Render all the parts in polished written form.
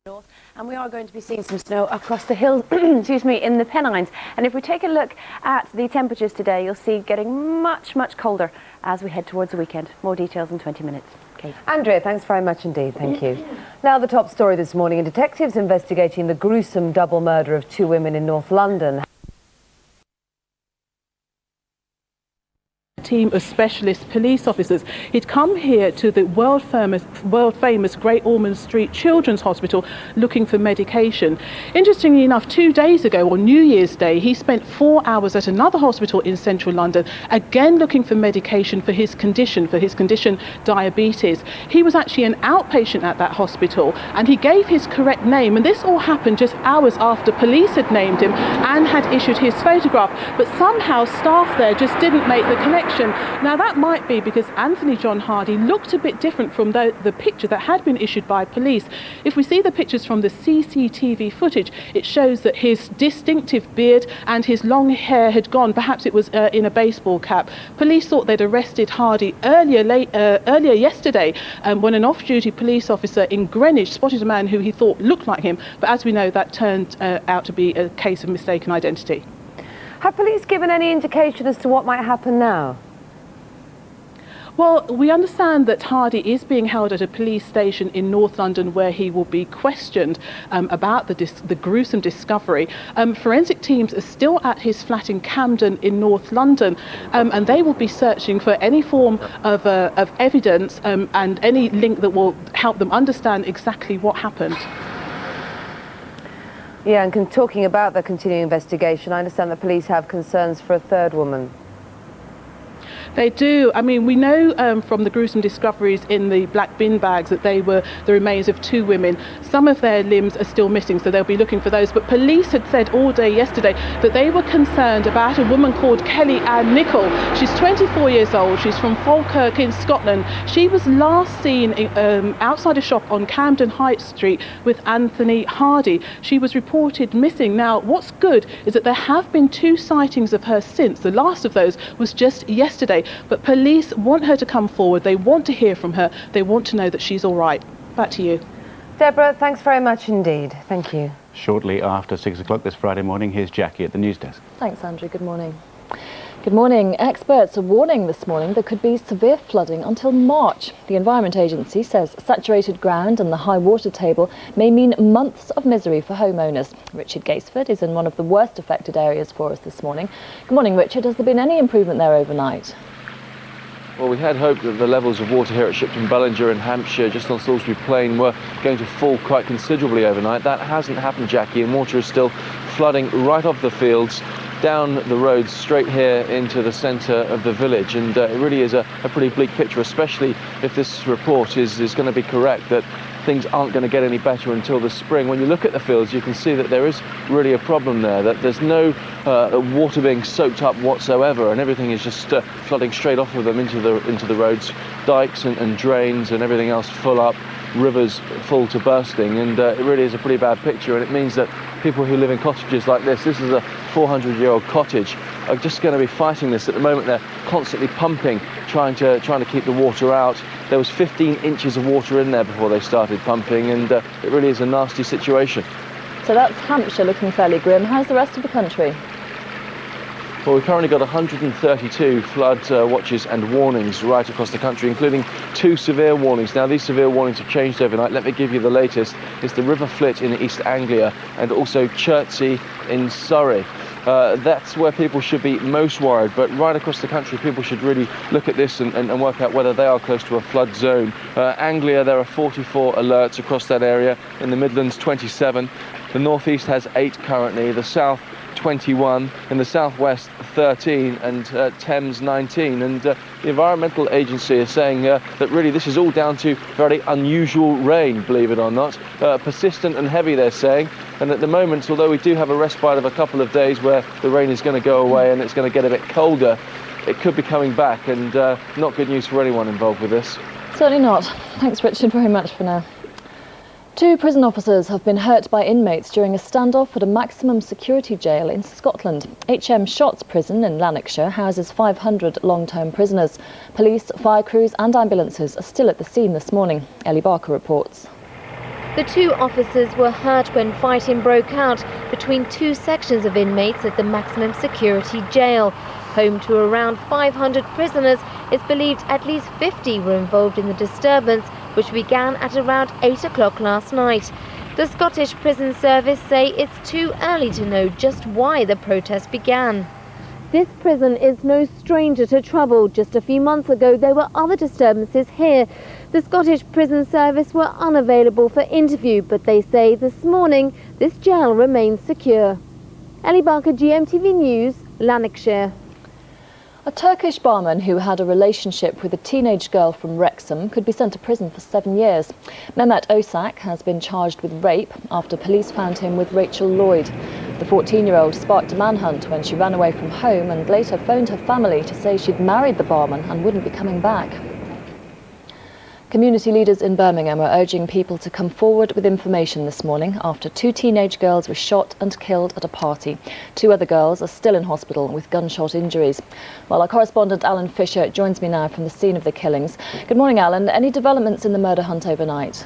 North, and we are going to be seeing some snow across the hills excuse me, in the Pennines. And if we take a look at the temperatures today, you'll see getting much colder as we head towards the weekend. More details in 20 minutes. Kate. Andrea, thanks very much indeed. Thank you. Now the top story this morning, detectives investigating the gruesome double murder of two women in North London. Team of specialist police officers. He'd come here to the world famous Great Ormond Street Children's Hospital looking for medication. Interestingly enough, 2 days ago on New Year's Day, he spent 4 hours at another hospital in central London, again looking for medication for his condition diabetes. He was actually an outpatient at that hospital, and he gave his correct name, and this all happened just hours after police had named him and had issued his photograph, but somehow staff there just didn't make the connection. Now that might be because Anthony John Hardy looked a bit different from the picture that had been issued by police. If we see the pictures from the CCTV footage, it shows that his distinctive beard and his long hair had gone. Perhaps it was in a baseball cap. Police thought they'd arrested Hardy earlier yesterday when an off-duty police officer in Greenwich spotted a man who he thought looked like him, but as we know, that turned out to be a case of mistaken identity. Have police given any indication as to what might happen now? Well, we understand that Hardy is being held at a police station in North London where he will be questioned about the gruesome discovery. Forensic teams are still at his flat in Camden in North London, and they will be searching for any form of evidence and any link that will help them understand exactly what happened. Yeah, and talking about the continuing investigation, I understand the police have concerns for a third woman. They do. I mean, we know from the gruesome discoveries in the black bin bags that they were the remains of two women. Some of their limbs are still missing, so they'll be looking for those. But police had said all day yesterday that they were concerned about a woman called Kelly Ann Nichol. She's 24 years old. She's from Falkirk in Scotland. She was last seen outside a shop on Camden High Street with Anthony Hardy. She was reported missing. Now, what's good is that there have been 2 sightings of her since. The last of those was just yesterday. But police want her to come forward. They want to hear from her. They want to know that she's all right. Back to you. Deborah, thanks very much indeed. Thank you. Shortly after 6 o'clock this Friday morning, here's Jackie at the news desk. Thanks, Andrew. Good morning. Good morning. Experts are warning this morning there could be severe flooding until March. The Environment Agency says saturated ground and the high water table may mean months of misery for homeowners. Richard Gaisford is in one of the worst affected areas for us this morning. Good morning, Richard. Has there been any improvement there overnight? Well, we had hoped that the levels of water here at Shipton Bellinger in Hampshire, just on Salisbury Plain, were going to fall quite considerably overnight. That hasn't happened, Jackie, and water is still flooding right off the fields, down the roads, straight here into the centre of the village. And it really is a pretty bleak picture, especially if this report is going to be correct, that things aren't going to get any better until the spring. When you look at the fields, you can see that there is really a problem there, that there's no water being soaked up whatsoever, and everything is just flooding straight off of them into the roads. Dikes and drains and everything else full up, rivers full to bursting, and it really is a pretty bad picture. And it means that people who live in cottages like this is a 400-year-old cottage, are just going to be fighting this. At the moment, they're constantly pumping, trying to keep the water out. There was 15 inches of water in there before they started pumping, and it really is a nasty situation. So that's Hampshire looking fairly grim. How's the rest of the country? Well, we've currently got 132 flood watches and warnings right across the country, including 2 severe warnings. Now, these severe warnings have changed overnight. Let me give you the latest. It's the River Flit in East Anglia and also Chertsey in Surrey. That's where people should be most worried, but right across the country people should really look at this and work out whether they are close to a flood zone. Anglia, there are 44 alerts across that area. In the Midlands, 27. The North East has 8 currently. The South, 21, in the southwest 13, and Thames 19. And the Environmental Agency is saying that really this is all down to very unusual rain, believe it or not. Persistent and heavy, they're saying. And at the moment, although we do have a respite of a couple of days where the rain is going to go away and it's going to get a bit colder, it could be coming back, and not good news for anyone involved with this. Certainly not. Thanks, Richard, very much for now. 2 prison officers have been hurt by inmates during a standoff at a maximum security jail in Scotland. HM Shotts Prison in Lanarkshire houses 500 long-term prisoners. Police, fire crews and ambulances are still at the scene this morning. Ellie Barker reports. The two officers were hurt when fighting broke out between two sections of inmates at the maximum security jail. Home to around 500 prisoners, it's believed at least 50 were involved in the disturbance, which began at around 8 o'clock last night. The Scottish Prison Service say it's too early to know just why the protest began. This prison is no stranger to trouble. Just a few months ago, there were other disturbances here. The Scottish Prison Service were unavailable for interview, but they say this morning this jail remains secure. Ellie Barker, GMTV News, Lanarkshire. A Turkish barman who had a relationship with a teenage girl from Wrexham could be sent to prison for 7 years. Mehmet Osak has been charged with rape after police found him with Rachel Lloyd. The 14-year-old sparked a manhunt when she ran away from home and later phoned her family to say she'd married the barman and wouldn't be coming back. Community leaders in Birmingham are urging people to come forward with information this morning after two teenage girls were shot and killed at a party. Two other girls are still in hospital with gunshot injuries. Well, our correspondent Alan Fisher joins me now from the scene of the killings. Good morning, Alan. Any developments in the murder hunt overnight?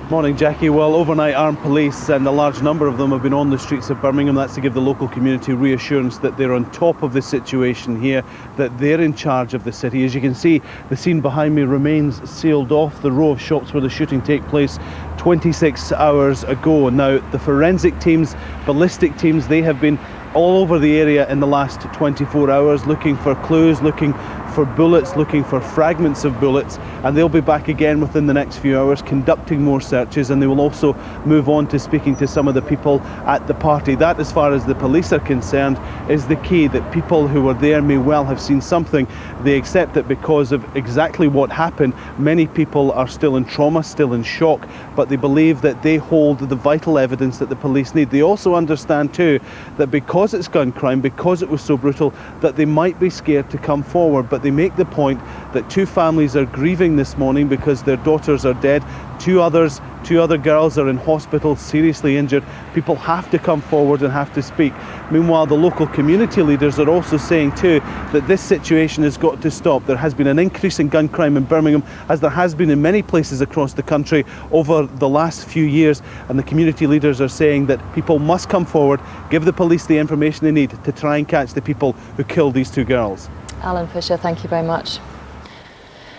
Morning, Jackie. Well, overnight armed police, and a large number of them have been on the streets of Birmingham. That's to give the local community reassurance that they're on top of the situation here, that they're in charge of the city. As you can see, the scene behind me remains sealed off, the row of shops where the shooting took place 26 hours ago. Now, the forensic teams, ballistic teams, they have been all over the area in the last 24 hours looking for clues, looking for bullets, looking for fragments of bullets, and they'll be back again within the next few hours conducting more searches, and they will also move on to speaking to some of the people at the party. That, as far as the police are concerned, is the key, that people who were there may well have seen something. They accept that because of exactly what happened, many people are still in trauma, still in shock, but they believe that they hold the vital evidence that the police need. They also understand too that because it's gun crime, because it was so brutal, that they might be scared to come forward, but they make the point that two families are grieving this morning because their daughters are dead. Two other girls are in hospital, seriously injured. People have to come forward and have to speak. Meanwhile, the local community leaders are also saying too that this situation has got to stop. There has been an increase in gun crime in Birmingham, as there has been in many places across the country over the last few years, and the community leaders are saying that people must come forward, give the police the information they need to try and catch the people who killed these two girls. Alan Fisher, thank you very much.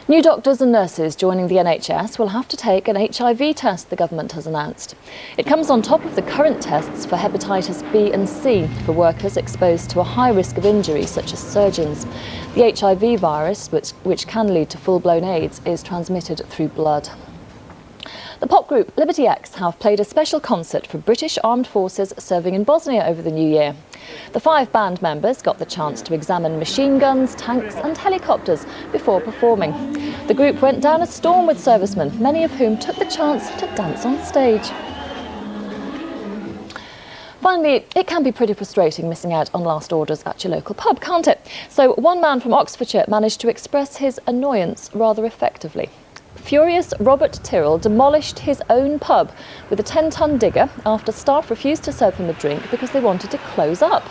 New doctors and nurses joining the NHS will have to take an HIV test, the government has announced. It comes on top of the current tests for hepatitis B and C for workers exposed to a high risk of injury, such as surgeons. The HIV virus, which can lead to full-blown AIDS, is transmitted through blood. The pop group Liberty X have played a special concert for British armed forces serving in Bosnia over the new year. The 5 band members got the chance to examine machine guns, tanks and helicopters before performing. The group went down a storm with servicemen, many of whom took the chance to dance on stage. Finally, it can be pretty frustrating missing out on last orders at your local pub, can't it? So one man from Oxfordshire managed to express his annoyance rather effectively. Furious Robert Tyrrell demolished his own pub with a 10-ton digger after staff refused to serve him a drink because they wanted to close up.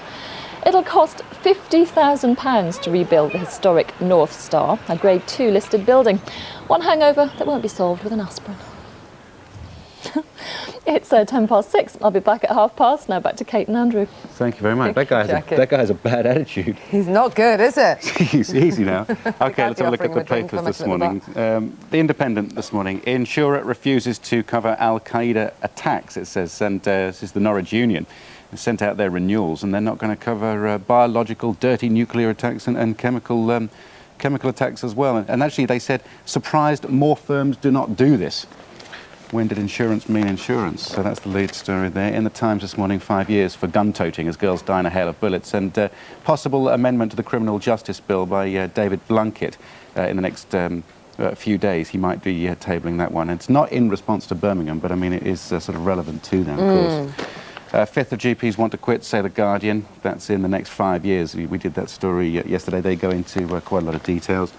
It'll cost £50,000 to rebuild the historic North Star, a Grade 2 listed building. One hangover that won't be solved with an aspirin. It's 6:10. I'll be back at 6:30. Now back to Kate and Andrew. Thank you very much. That guy has a bad attitude. He's not good, is it? He's easy now. Okay, let's have a look at the papers this morning. The Independent this morning. Insurer refuses to cover Al-Qaeda attacks, it says, and this is the Norwich Union. They sent out their renewals, and they're not going to cover biological, dirty nuclear attacks and chemical attacks as well. And actually, they said, surprised more firms do not do this. When did insurance mean insurance? So that's the lead story there. In the Times this morning, 5 years for gun toting as girls die in a hail of bullets, and possible amendment to the Criminal Justice Bill by David Blunkett in the next few days. He might be tabling that one. It's not in response to Birmingham, but I mean it is sort of relevant to them, of course. A fifth of GPs want to quit, say The Guardian. That's in the next 5 years. We did that story yesterday. They go into quite a lot of details.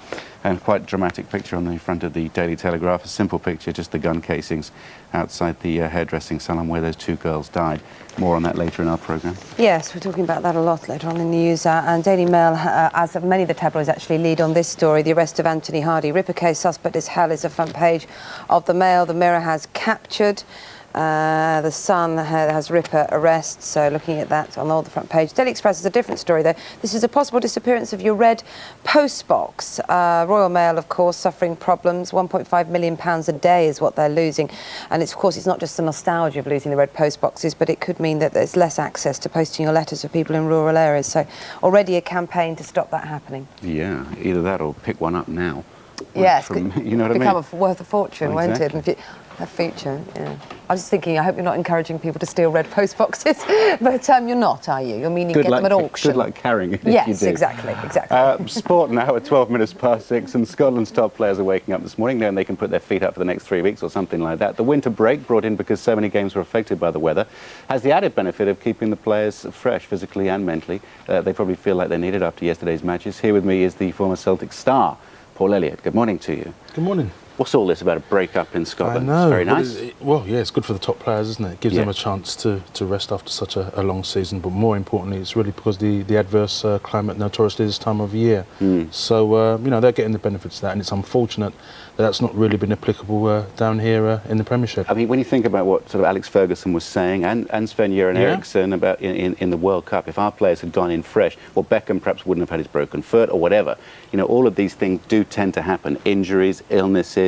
And quite dramatic picture on the front of the Daily Telegraph, a simple picture, just the gun casings outside the hairdressing salon where those 2 girls died. More on that later in our programme. Yes, we're talking about that a lot later on in the news. And Daily Mail, as of many of the tabloids, actually lead on this story. The arrest of Anthony Hardy. Ripper case suspect is hell is the front page of the Mail. The Mirror has captured. The Sun has Ripper arrest, so looking at that on all the front page. Daily Express is a different story, though. This is a possible disappearance of your red post box. Royal Mail, of course, suffering problems. £1.5 million a day is what they're losing. And it's, of course, it's not just the nostalgia of losing the red post boxes, but it could mean that there's less access to posting your letters for people in rural areas. So already a campaign to stop that happening. Yeah, either that or pick one up now. Yes, you know what I mean? Become worth a fortune, Well, won't it? A feature, yeah. I was just thinking, I hope you're not encouraging people to steal red post boxes, but you're not, are you? You're meaning get them at auction. Good luck carrying it yes, if you do. exactly. Sport now at 12 minutes past 6, and Scotland's top players are waking up this morning knowing they can put their feet up for the next 3 weeks or something like that. The winter break, brought in because so many games were affected by the weather, has the added benefit of keeping the players fresh physically and mentally. They probably feel like they need it after yesterday's matches. Here with me is the former Celtic star, Paul Elliott. Good morning to you. Good morning. What's all this about a break-up in Scotland? I know. It's very nice. Well, yeah, it's good for the top players, isn't it? It gives them a chance to rest after such a long season, but more importantly, it's really because the adverse climate notoriously this time of year. So, you know, they're getting the benefits of that, and it's unfortunate that that's not really been applicable down here in the Premiership. I mean, when you think about what sort of Alex Ferguson was saying, and Sven-Göran Eriksson about in the World Cup, if our players had gone in fresh, well, Beckham perhaps wouldn't have had his broken foot or whatever. You know, all of these things do tend to happen. Injuries, illnesses,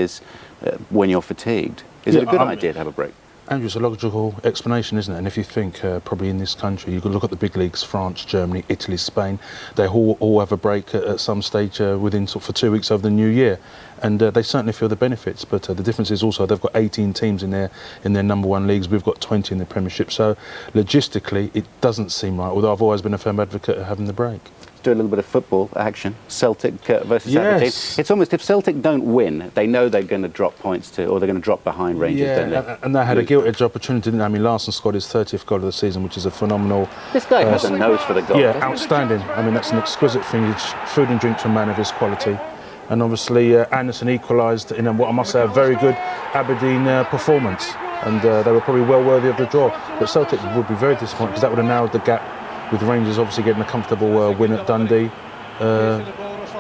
when you're fatigued. Is it a good idea to have a break? Andrew, it's a logical explanation, isn't it? And if you think probably in this country, you could look at the big leagues, France, Germany, Italy, Spain, they all have a break at some stage within for 2 weeks over the new year. And they certainly feel the benefits, but the difference is also they've got 18 teams in their number 1 leagues. We've got 20 in the Premiership. So logistically, it doesn't seem right, although I've always been a firm advocate of having the break. Do a little bit of football action. Celtic versus Aberdeen. It's almost, if Celtic don't win, they know they're going to drop points to, or they're going to drop behind Rangers, don't they? And they had a gilt-edged opportunity, didn't they? I mean, Larsson scored his 30th goal of the season, which is a phenomenal... This guy has a nose for the goal. Yeah, outstanding. I mean, that's an exquisite thing. Food and drink to a man of his quality. And obviously, Anderson equalised in what I must say a very good Aberdeen performance. And they were probably well worthy of the draw. But Celtic would be very disappointed because that would have narrowed the gap, with Rangers obviously getting a comfortable win at Dundee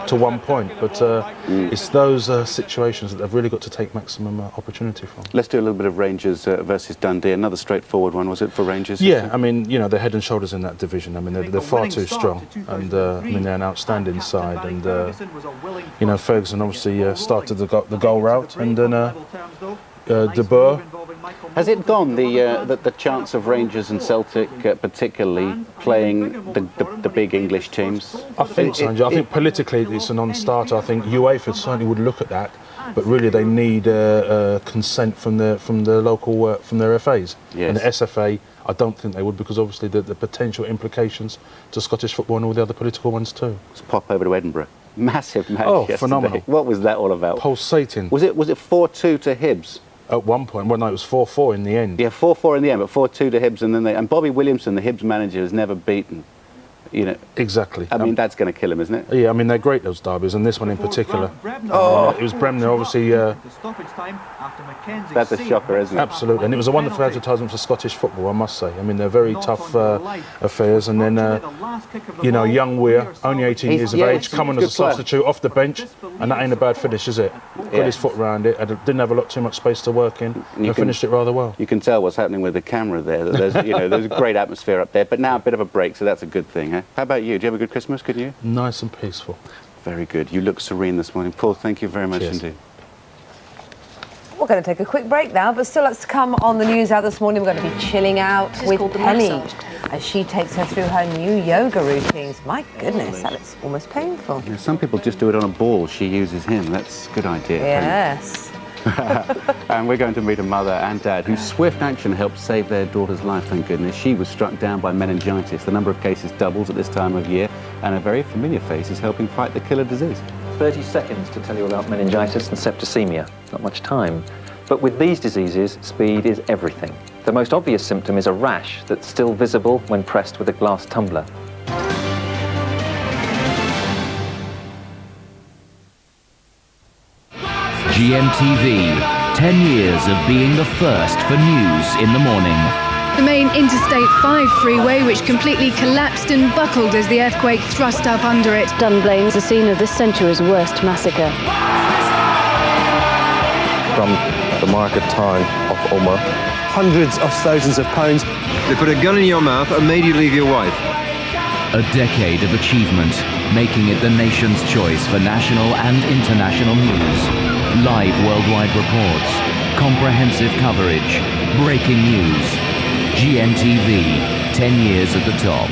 to 1 point. But it's those situations that they've really got to take maximum opportunity from. Let's do a little bit of Rangers versus Dundee. Another straighthtforward one, was it, for Rangers? Yeah, I mean, you know, they're head and shoulders in that division. I mean, they're far too strong. And, I mean, they're an outstanding side. And, you know, Ferguson obviously started the goal route. And then De Boer. Has it gone, the chance of Rangers and Celtic particularly playing the big English teams? I think so, I think politically it's a non-starter. I think UEFA certainly would look at that, but really they need consent from the local from their FAs. Yes. And the SFA, I don't think they would, because obviously the potential implications to Scottish football and all the other political ones too. Let's pop over to Edinburgh. Massive match yesterday. Phenomenal. What was that all about? Pulsating. Was it 4-2 to Hibs? At one point, well, no, it was 4-4 in the end. Yeah, 4-4 in the end, but 4-2 to Hibs, and Bobby Williamson, the Hibs manager, has never beaten. You know, exactly. I mean, that's going to kill him, isn't it? Yeah, I mean, they're great, those derbies, and this one in particular. It was Bremner, obviously. That's a shocker, isn't it? Absolutely, and it was a wonderful advertisement for Scottish football, I must say. I mean, they're very tough affairs, and then, you know, young Weir, only 18 years of age, coming as a substitute off the bench, and that ain't a bad finish, is it? Got his foot around it, didn't have a lot too much space to work in, and finished it rather well. You can tell what's happening with the camera there. That there's, you know, there's a great atmosphere up there, but now a bit of a break, so that's a good thing. How about you? Did you have a good Christmas, couldn't you? Nice and peaceful. Very good. You look serene this morning. Paul, thank you very much indeed. We're going to take a quick break now, but still let's come on the news out this morning. We're going to be chilling out with Penny as she takes her through her new yoga routines. My goodness, that looks almost painful. Yeah, some people just do it on a ball. She uses him. That's a good idea. Yes. And we're going to meet a mother and dad whose swift action helped save their daughter's life, thank goodness. She was struck down by meningitis. The number of cases doubles at this time of year, and a very familiar face is helping fight the killer disease. 30 seconds to tell you about meningitis and septicemia. Not much time. But with these diseases, speed is everything. The most obvious symptom is a rash that's still visible when pressed with a glass tumbler. GMTV, 10 years of being the first for news in the morning. The main Interstate 5 freeway, which completely collapsed and buckled as the earthquake thrust up under it. Dunblane is the scene of this century's worst massacre. From the market town of Omagh. Hundreds of thousands of pounds. They put a gun in your mouth and made you leave your wife. A decade of achievement, making it the nation's choice for national and international news. Live worldwide reports, comprehensive coverage, breaking news. GMTV, 10 years at the top.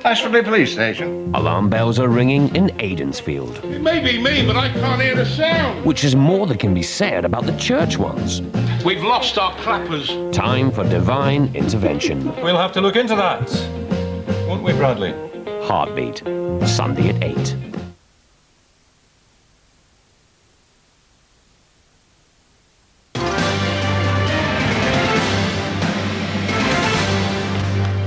Ashford Police Station. Alarm bells are ringing in Aidensfield. It may be me, but I can't hear the sound. Which is more than can be said about the church ones. We've lost our clappers. Time for divine intervention. We'll have to look into that, won't we, Bradley? Heartbeat, Sunday at 8.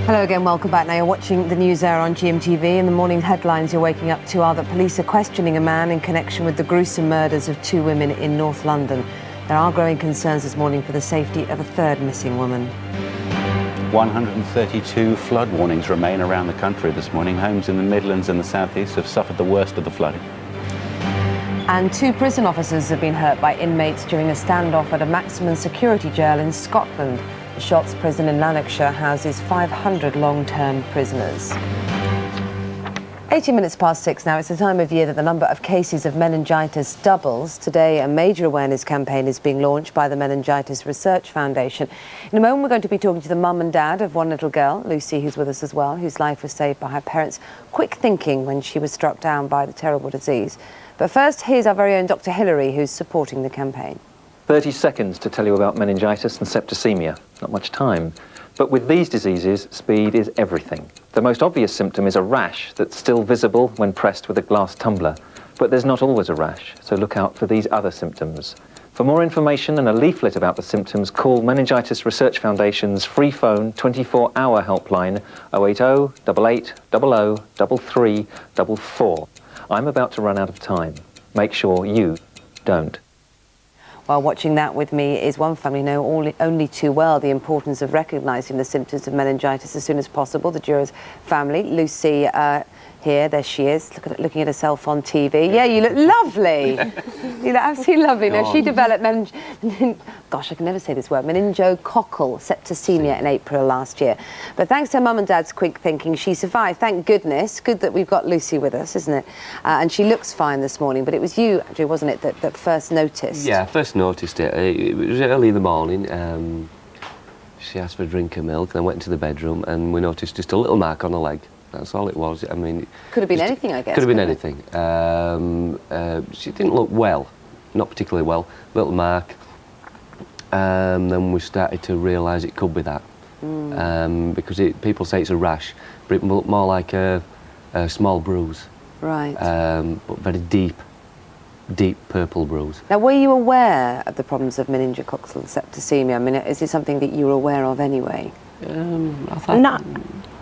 Hello again, welcome back. Now you're watching the News Hour on GMTV. In the morning headlines you're waking up to are that police are questioning a man in connection with the gruesome murders of 2 women in North London. There are growing concerns this morning for the safety of a third missing woman. 132 flood warnings remain around the country this morning. Homes in the Midlands and the South East have suffered the worst of the flooding. And 2 prison officers have been hurt by inmates during a standoff at a maximum security jail in Scotland. The Shotts prison in Lanarkshire houses 500 long-term prisoners. 18 minutes past 6 now. It's the time of year that the number of cases of meningitis doubles. Today, a major awareness campaign is being launched by the Meningitis Research Foundation. In a moment, we're going to be talking to the mum and dad of one little girl, Lucy, who's with us as well, whose life was saved by her parents' quick thinking when she was struck down by the terrible disease. But first, here's our very own Dr. Hillary, who's supporting the campaign. 30 seconds to tell you about meningitis and septicemia. Not much time. But with these diseases, speed is everything. The most obvious symptom is a rash that's still visible when pressed with a glass tumbler. But there's not always a rash, so look out for these other symptoms. For more information and a leaflet about the symptoms, call Meningitis Research Foundation's free phone 24-hour helpline 080 88 00 3344. I'm about to run out of time. Make sure you don't. While watching that with me is one family who know only too well the importance of recognising the symptoms of meningitis as soon as possible. The juror's family, Lucy, here, there she is, looking at herself on TV. Yeah, you look lovely. You look absolutely lovely. Now, she developed gosh, I can never say this word, meningococcal septicemia in April last year. But thanks to her mum and dad's quick thinking, she survived. Thank goodness. Good that we've got Lucy with us, isn't it? And she looks fine this morning, but it was you, Andrew, wasn't it, that first noticed? Yeah, I first noticed it. It was early in the morning. She asked for a drink of milk, then went into the bedroom, and we noticed just a little mark on her leg. That's all it was. I mean, could have been anything, I guess. Could have been anything. She didn't look well, not particularly well. Little mark. Then we started to realise it could be that, because people say it's a rash, but it looked more like a small bruise. Right. But very deep purple bruise. Now, were you aware of the problems of meningococcal septicemia? I mean, is it something that you were aware of anyway? I thought... Not.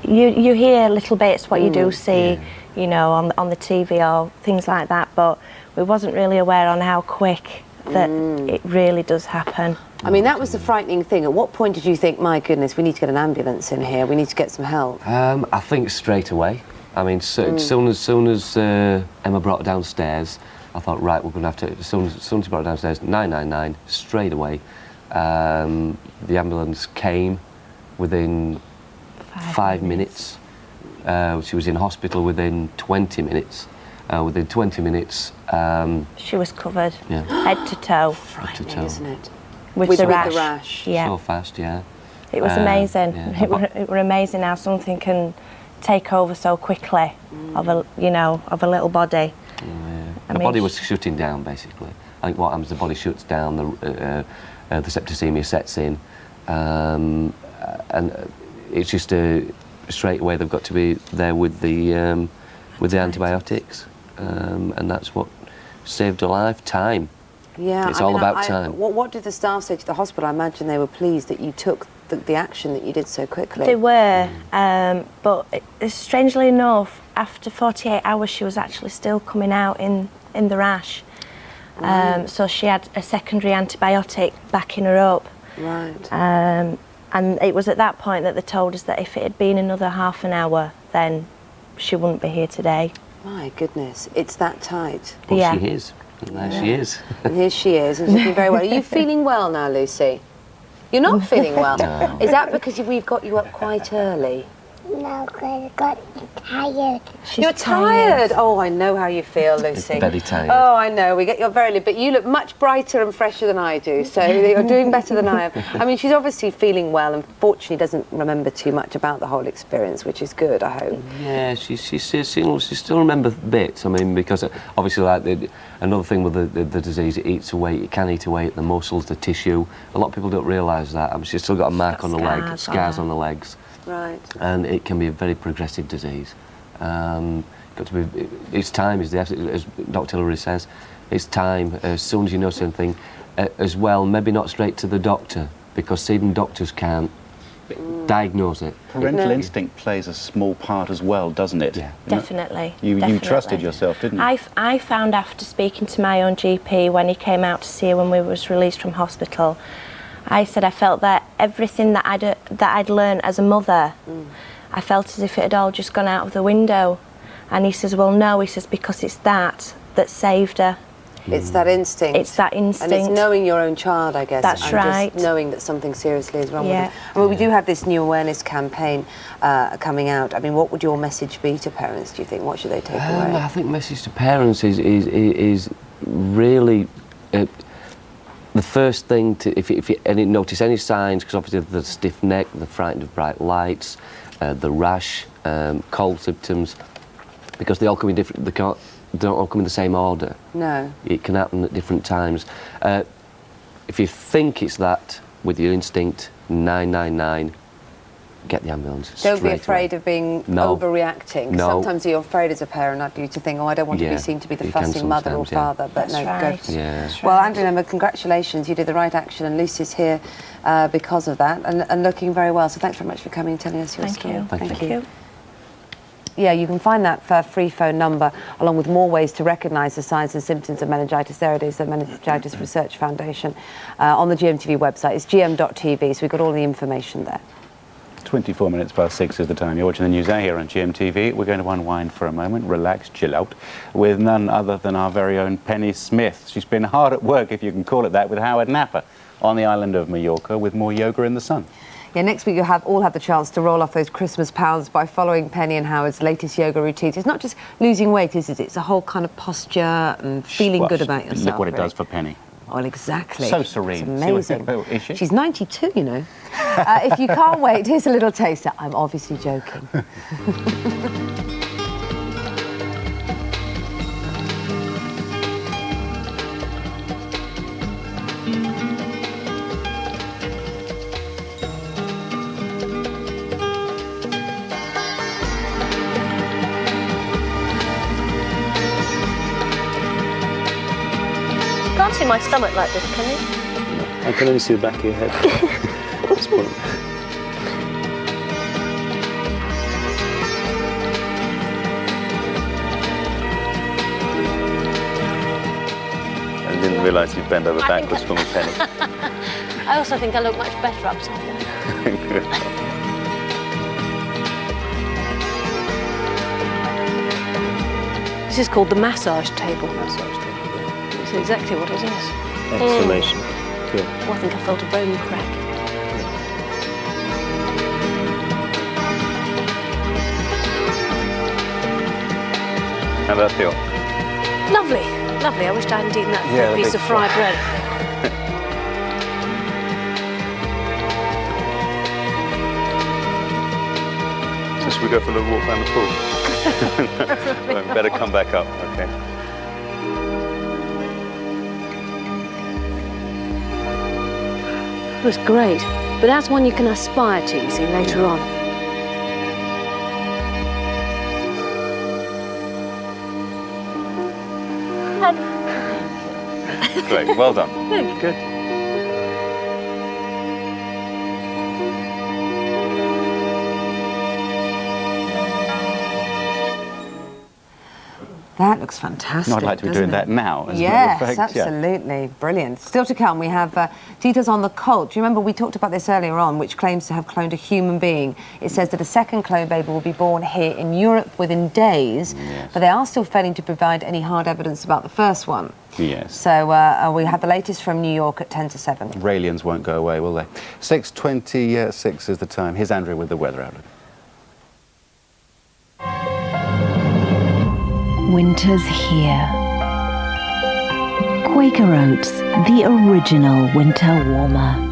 You hear little bits, what you do see, you know, on the TV or things like that, but we wasn't really aware on how quick that it really does happen. I mean, that was the frightening thing. At what point did you think, my goodness, we need to get an ambulance in here, we need to get some help? I think straight away. I mean, as soon as Emma brought her downstairs, I thought, right, we're going to have to, as soon as she brought her downstairs, 999, straight away. The ambulance came within 5 minutes. She was in hospital within 20 minutes. Within 20 minutes... she was covered, yeah. head to toe. Frightening, to toe. Isn't it? With the rash. Yeah. So fast, yeah. It was amazing. Yeah. It were amazing how something can take over so quickly of a little body. Yeah. The body was shutting down, basically. I think what happens, the body shuts down, the septicemia sets in, and it's just straight away they've got to be there with the antibiotics, and that's what saved her life. Time. Yeah, it's all about time. What did the staff say to the hospital? I imagine they were pleased that you took the action that you did so quickly. They were, but strangely enough, after 48 hours, she was actually still coming out in in the rash. So she had a secondary antibiotic backing her up. Right. And it was at that point that they told us that if it had been another half an hour, then she wouldn't be here today. My goodness, it's that tight. Well, Yeah. she is. And there she is. And here she is, and she's doing very well. Are you feeling well now, Lucy? You're not feeling well. No. Is that because we've got you up quite early? No, because I got tired. You're tired. Oh, I know how you feel, Lucy. Very tired. Oh, I know. We get you up very late, but you look much brighter and fresher than I do, so you're doing better than I am. I mean, she's obviously feeling well, and fortunately doesn't remember too much about the whole experience, which is good, I hope. Yeah, she still remembers bits. I mean, because obviously, like another thing with the disease, it eats away. It can eat away at the muscles, the tissue. A lot of people don't realise that. I mean, she's still got a mark on the leg, scars on the legs. Right. And it can be a very progressive disease. Got to be. It's time, as Dr. Hillary says. It's time. As soon as you know something, as well, maybe not straight to the doctor, because even doctors can't diagnose it. Parental instinct plays a small part as well, doesn't it? Yeah. Definitely. You trusted yourself, didn't you? I found after speaking to my own GP when he came out to see her when we was released from hospital, I said I felt that everything that I'd learned as a mother, I felt as if it had all just gone out of the window. And he says, well, no, he says, because it's that saved her. It's that instinct. It's that instinct. And it's knowing your own child, I guess. That's and right. Just knowing that something seriously is wrong Yeah. with them. I mean, we do have this new awareness campaign coming out. I mean, what would your message be to parents, do you think? What should they take away? I think message to parents is really the first thing to, if you notice any signs, because obviously the stiff neck, the frightened of bright lights, the rash, cold symptoms, because they all come in different, they don't all come in the same order. No. It can happen at different times. If you think it's that, with your instinct, 999, get the ambulance. Don't be straight afraid away. of being No. overreacting. No. Sometimes you're afraid as a parent, aren't you, to think, oh, I don't want to be seen to be the you can fussing mother or sometimes, yeah. father. But That's no, right. go. Yeah. Well, Andrew and Emma, congratulations. You did the right action, and Lucy's here because of that, and looking very well. So thanks very much for coming and telling us your story. Thank you. Yeah, you can find that free phone number, along with more ways to recognise the signs and symptoms of meningitis. There it is, the Meningitis Research Foundation, on the GMTV website. It's gm.tv, so we've got all the information there. 24 minutes past 6 is the time. You're watching the news hour here on GMTV. We're going to unwind for a moment, relax, chill out, with none other than our very own Penny Smith. She's been hard at work, if you can call it that, with Howard Napper on the island of Mallorca with more yoga in the sun. Yeah, next week you'll all have the chance to roll off those Christmas pounds by following Penny and Howard's latest yoga routines. It's not just losing weight, is it? It's a whole kind of posture and feeling good about yourself. Look what it really does for Penny. Well, exactly. So serene. It's amazing. Is she? She's 92, you know. If you can't wait, here's a little taster. I'm obviously joking. You can't see my stomach like this, can you? I can only see the back of your head at this point. I didn't realise you'd bend over backwards for me, Penny. I also think I look much better upside down. Good. This is called the massage table. It's exactly what it is. Exclamation. Cool. Oh, I think I felt a bone crack. How does that feel? Lovely, lovely. I wished I hadn't eaten that Yeah, piece the of big fried bread. So should we go for a little walk around the pool? Well, better come back up, okay. It was great, but that's one you can aspire to, you see, later on. Great, well done. Thank you. Good. That looks looks fantastic. No, I'd like to be doing that now. As a yes, matter of fact. absolutely. Brilliant. Still to come, we have details on the cult. Do you remember we talked about this earlier on, which claims to have cloned a human being? It says that a second clone baby will be born here in Europe within days, but they are still failing to provide any hard evidence about the first one. Yes. So we have the latest from New York at 10 to 7. Raelians won't go away, will they? 6:26 is the time. Here's Andrew with the weather outlook. Winter's here. Quaker Oats, the original winter warmer.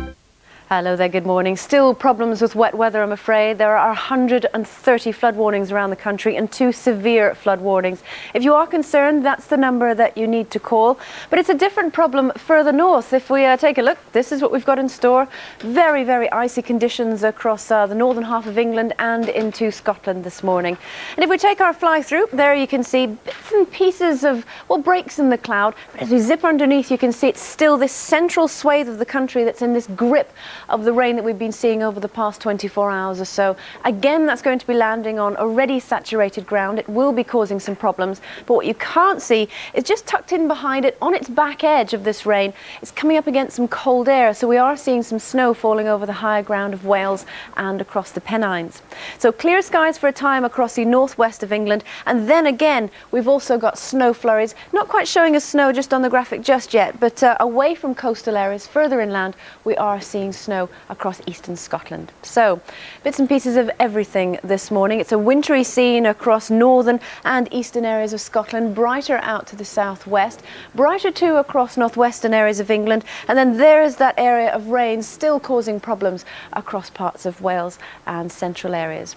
Hello there, good morning. Still problems with wet weather, I'm afraid. There are 130 flood warnings around the country and 2 severe flood warnings. If you are concerned, that's the number that you need to call. But it's a different problem further north. If we take a look, this is what we've got in store. Very, very icy conditions across the northern half of England and into Scotland this morning. And if we take our fly through, there you can see bits and pieces of, well, breaks in the cloud. But as we zip underneath, you can see it's still this central swathe of the country that's in this grip of the rain that we've been seeing over the past 24 hours or so. Again, that's going to be landing on already saturated ground. It will be causing some problems, but what you can't see is just tucked in behind it on its back edge of this rain. It's coming up against some cold air, so we are seeing some snow falling over the higher ground of Wales and across the Pennines. So clear skies for a time across the northwest of England, and then again we've also got snow flurries, not quite showing us snow just on the graphic just yet, but away from coastal areas further inland we are seeing snow across eastern Scotland. So bits and pieces of everything this morning. It's a wintry scene across northern and eastern areas of Scotland, brighter out to the southwest, brighter too across northwestern areas of England, and then there's that area of rain still causing problems across parts of Wales and central areas.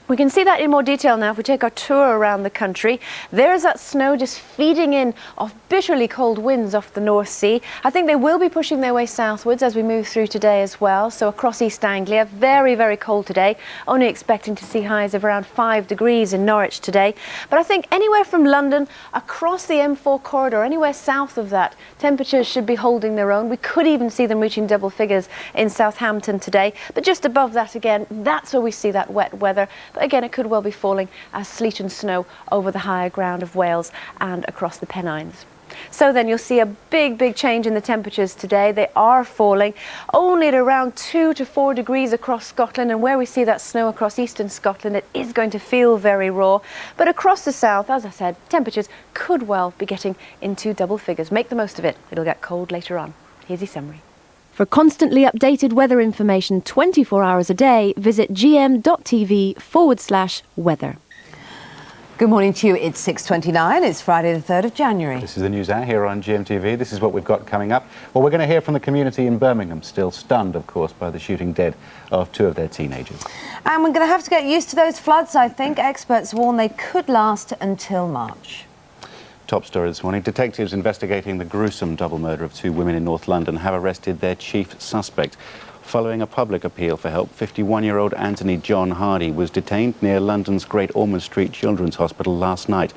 We can see that in more detail now if we take our tour around the country. There's that snow just feeding in off bitterly cold winds off the North Sea. I think they will be pushing their way southwards as we move through today as well. So across East Anglia, very, very cold today. Only expecting to see highs of around 5 degrees in Norwich today. But I think anywhere from London across the M4 corridor, anywhere south of that, temperatures should be holding their own. We could even see them reaching double figures in Southampton today. But just above that again, that's where we see that wet weather. But again, it could well be falling as sleet and snow over the higher ground of Wales and across the Pennines. So then you'll see a big change in the temperatures today. They are falling only at around 2 to 4 degrees across Scotland, and where we see that snow across eastern Scotland, it is going to feel very raw. But across the south, as I said, temperatures could well be getting into double figures. Make the most of it. It'll get cold later on. Here's your summary. For constantly updated weather information 24 hours a day, visit gm.tv/weather. Good morning to you. It's 6:29. It's Friday the 3rd of January. This is the news hour here on GMTV. This is what we've got coming up. Well, we're going to hear from the community in Birmingham, still stunned, of course, by the shooting dead of 2 of their teenagers. And we're going to have to get used to those floods, I think. Experts warn they could last until March. Top story this morning. Detectives investigating the gruesome double murder of 2 women in North London have arrested their chief suspect. Following a public appeal for help, 51-year-old Anthony John Hardy was detained near London's Great Ormond Street Children's Hospital last night.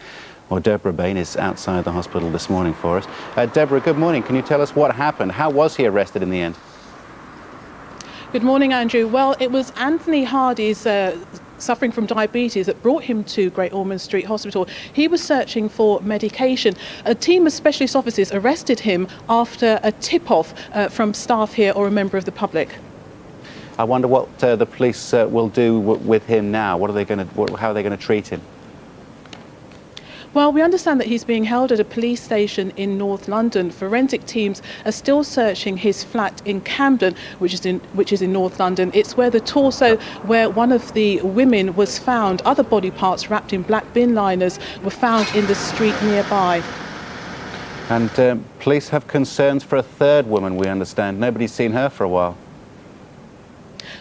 Well, Deborah Bain is outside the hospital this morning for us. Deborah, good morning. Can you tell us what happened? How was he arrested in the end? Good morning, Andrew. Well, it was Anthony Hardy's suffering from diabetes that brought him to Great Ormond Street Hospital. He was searching for medication. A team of specialist officers arrested him after a tip-off from staff here or a member of the public. I wonder what the police will do with him now. How are they going to treat him? Well, we understand that he's being held at a police station in North London. Forensic teams are still searching his flat in Camden, which is in North London. It's where the torso, where one of the women was found. Other body parts wrapped in black bin liners were found in the street nearby. And police have concerns for a 3rd woman, we understand. Nobody's seen her for a while.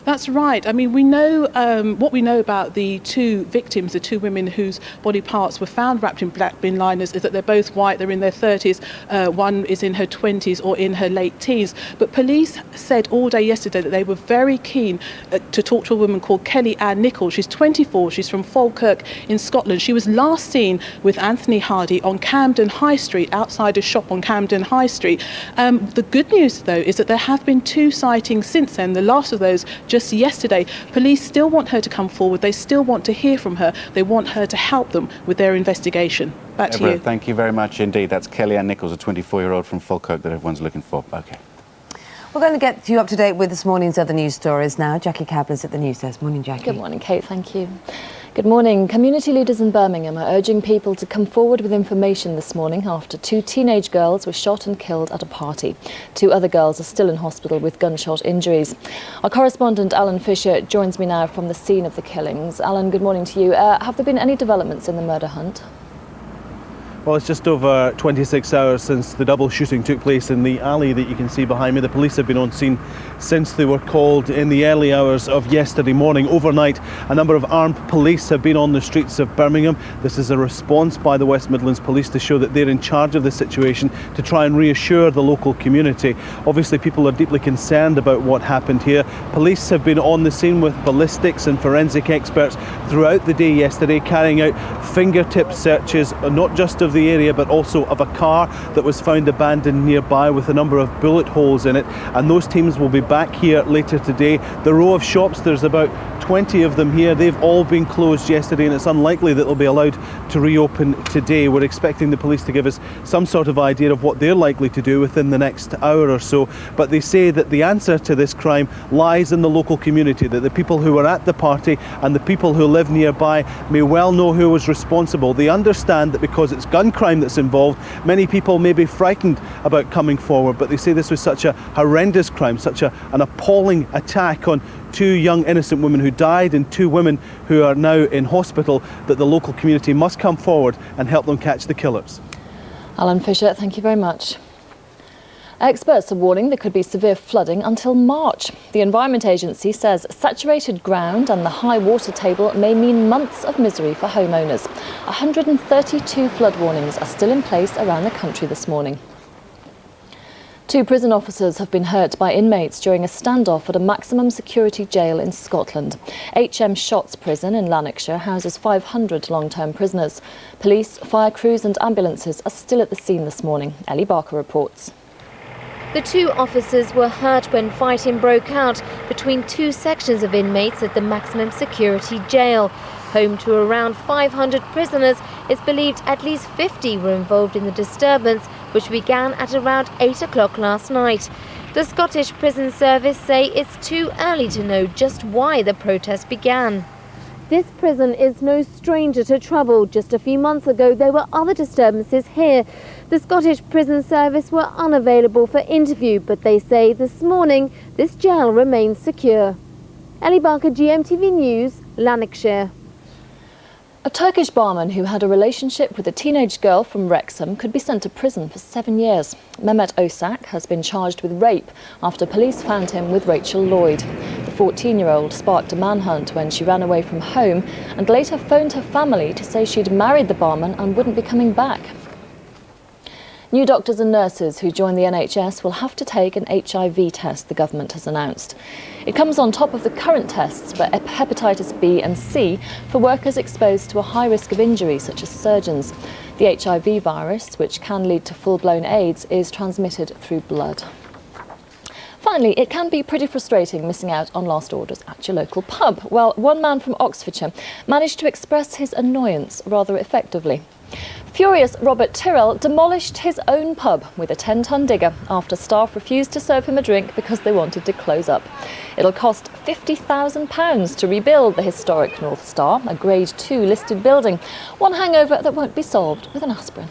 That's right. I mean, we know what we know about the 2 victims, the 2 women whose body parts were found wrapped in black bin liners, is that they're both white, they're in their 30s, one is in her 20s or in her late teens. But police said all day yesterday that they were very keen to talk to a woman called Kelly Ann Nichols. She's 24, she's from Falkirk in Scotland. She was last seen with Anthony Hardy on Camden High Street, outside a shop on Camden High Street. The good news, though, is that there have been 2 sightings since then, the last of those just yesterday. Police still want her to come forward. They still want to hear from her. They want her to help them with their investigation. Back to you. Thank you very much indeed. That's Kellyanne Nichols, a 24-year-old from Falkirk that everyone's looking for. OK. We're going to get you up to date with this morning's other news stories now. Jackie Cabler's at the news desk. Morning, Jackie. Good morning, Kate. Thank you. Good morning. Community leaders in Birmingham are urging people to come forward with information this morning after 2 teenage girls were shot and killed at a party. 2 other girls are still in hospital with gunshot injuries. Our correspondent Alan Fisher joins me now from the scene of the killings. Alan, good morning to you. Have there been any developments in the murder hunt? Well, it's just over 26 hours since the double shooting took place in the alley that you can see behind me. The police have been on scene since they were called in the early hours of yesterday morning. Overnight, a number of armed police have been on the streets of Birmingham. This is a response by the West Midlands Police to show that they're in charge of the situation, to try and reassure the local community. Obviously, people are deeply concerned about what happened here. Police have been on the scene with ballistics and forensic experts throughout the day yesterday, carrying out fingertip searches, not just of the area but also of a car that was found abandoned nearby with a number of bullet holes in it, and those teams will be back here later today. The row of shops, there's about 20 of them here, they've all been closed yesterday and it's unlikely that they'll be allowed to reopen today. We're expecting the police to give us some sort of idea of what they're likely to do within the next hour or so, but they say that the answer to this crime lies in the local community, that the people who were at the party and the people who live nearby may well know who was responsible. They understand that because it's gun crime that's involved, many people may be frightened about coming forward, but they say this was such a horrendous crime, such an appalling attack on 2 young innocent women who died and 2 women who are now in hospital, that the local community must come forward and help them catch the killers. Alan Fisher, thank you very much. Experts are warning there could be severe flooding until March. The Environment Agency says saturated ground and the high water table may mean months of misery for homeowners. 132 flood warnings are still in place around the country this morning. 2 prison officers have been hurt by inmates during a standoff at a maximum security jail in Scotland. HM Shotts Prison in Lanarkshire houses 500 long-term prisoners. Police, fire crews and ambulances are still at the scene this morning. Ellie Barker reports. The 2 officers were hurt when fighting broke out between 2 sections of inmates at the maximum security jail. Home to around 500 prisoners, it's believed at least 50 were involved in the disturbance, which began at around 8 o'clock last night. The Scottish Prison Service say it's too early to know just why the protest began. This prison is no stranger to trouble. Just a few months ago, there were other disturbances here. The Scottish Prison Service were unavailable for interview, but they say this morning this jail remains secure. Ellie Barker, GMTV News, Lanarkshire. A Turkish barman who had a relationship with a teenage girl from Wrexham could be sent to prison for 7 years. Mehmet Osak has been charged with rape after police found him with Rachel Lloyd. The 14-year-old sparked a manhunt when she ran away from home and later phoned her family to say she'd married the barman and wouldn't be coming back. New doctors and nurses who join the NHS will have to take an HIV test, the government has announced. It comes on top of the current tests for hepatitis B and C for workers exposed to a high risk of injury, such as surgeons. The HIV virus, which can lead to full-blown AIDS, is transmitted through blood. Finally, it can be pretty frustrating missing out on last orders at your local pub. Well, one man from Oxfordshire managed to express his annoyance rather effectively. Furious Robert Tyrrell demolished his own pub with a 10-ton digger after staff refused to serve him a drink because they wanted to close up. It'll cost £50,000 to rebuild the historic North Star, a Grade 2 listed building, one hangover that won't be solved with an aspirin.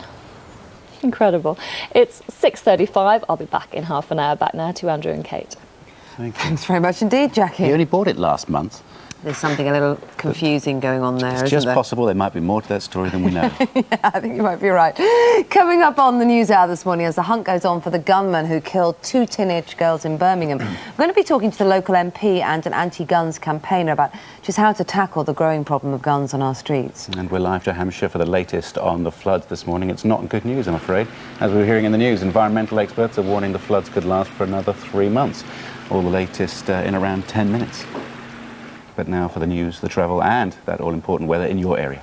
Incredible. It's 6:35. I'll be back in half an hour. Back now to Andrew and Kate. Thanks very much indeed, Jackie. You only bought it last month. There's something a little confusing going on there, isn't It's just there? possible there might be more to that story than we know. Yeah, I think you might be right. Coming up on the News Hour this morning, as the hunt goes on for the gunman who killed 2 teenage girls in Birmingham, we're going to be talking to the local MP and an anti-guns campaigner about just how to tackle the growing problem of guns on our streets. And we're live to Hampshire for the latest on the floods this morning. It's not good news, I'm afraid. As we were hearing in the news, environmental experts are warning the floods could last for another 3 months. All the latest in around 10 minutes. But now for the news, the travel and that all-important weather in your area.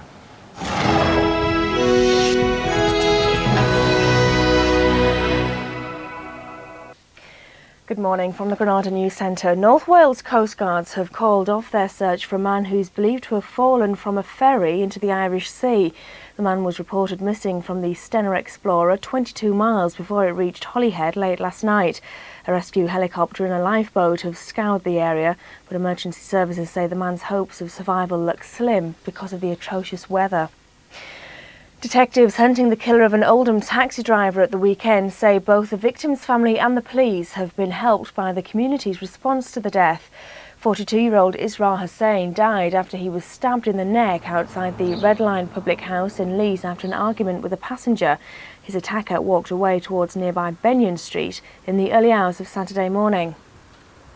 Good morning from the Granada News Centre. North Wales Coast Guards have called off their search for a man who's believed to have fallen from a ferry into the Irish Sea. The man was reported missing from the Stena Explorer 22 miles before it reached Holyhead late last night. A rescue helicopter and a lifeboat have scoured the area, but emergency services say the man's hopes of survival look slim because of the atrocious weather. Detectives hunting the killer of an Oldham taxi driver at the weekend say both the victim's family and the police have been helped by the community's response to the death. 42-year-old Israr Hussain died after he was stabbed in the neck outside the Red Line public house in Leeds after an argument with a passenger. His attacker walked away towards nearby Benyon Street in the early hours of Saturday morning.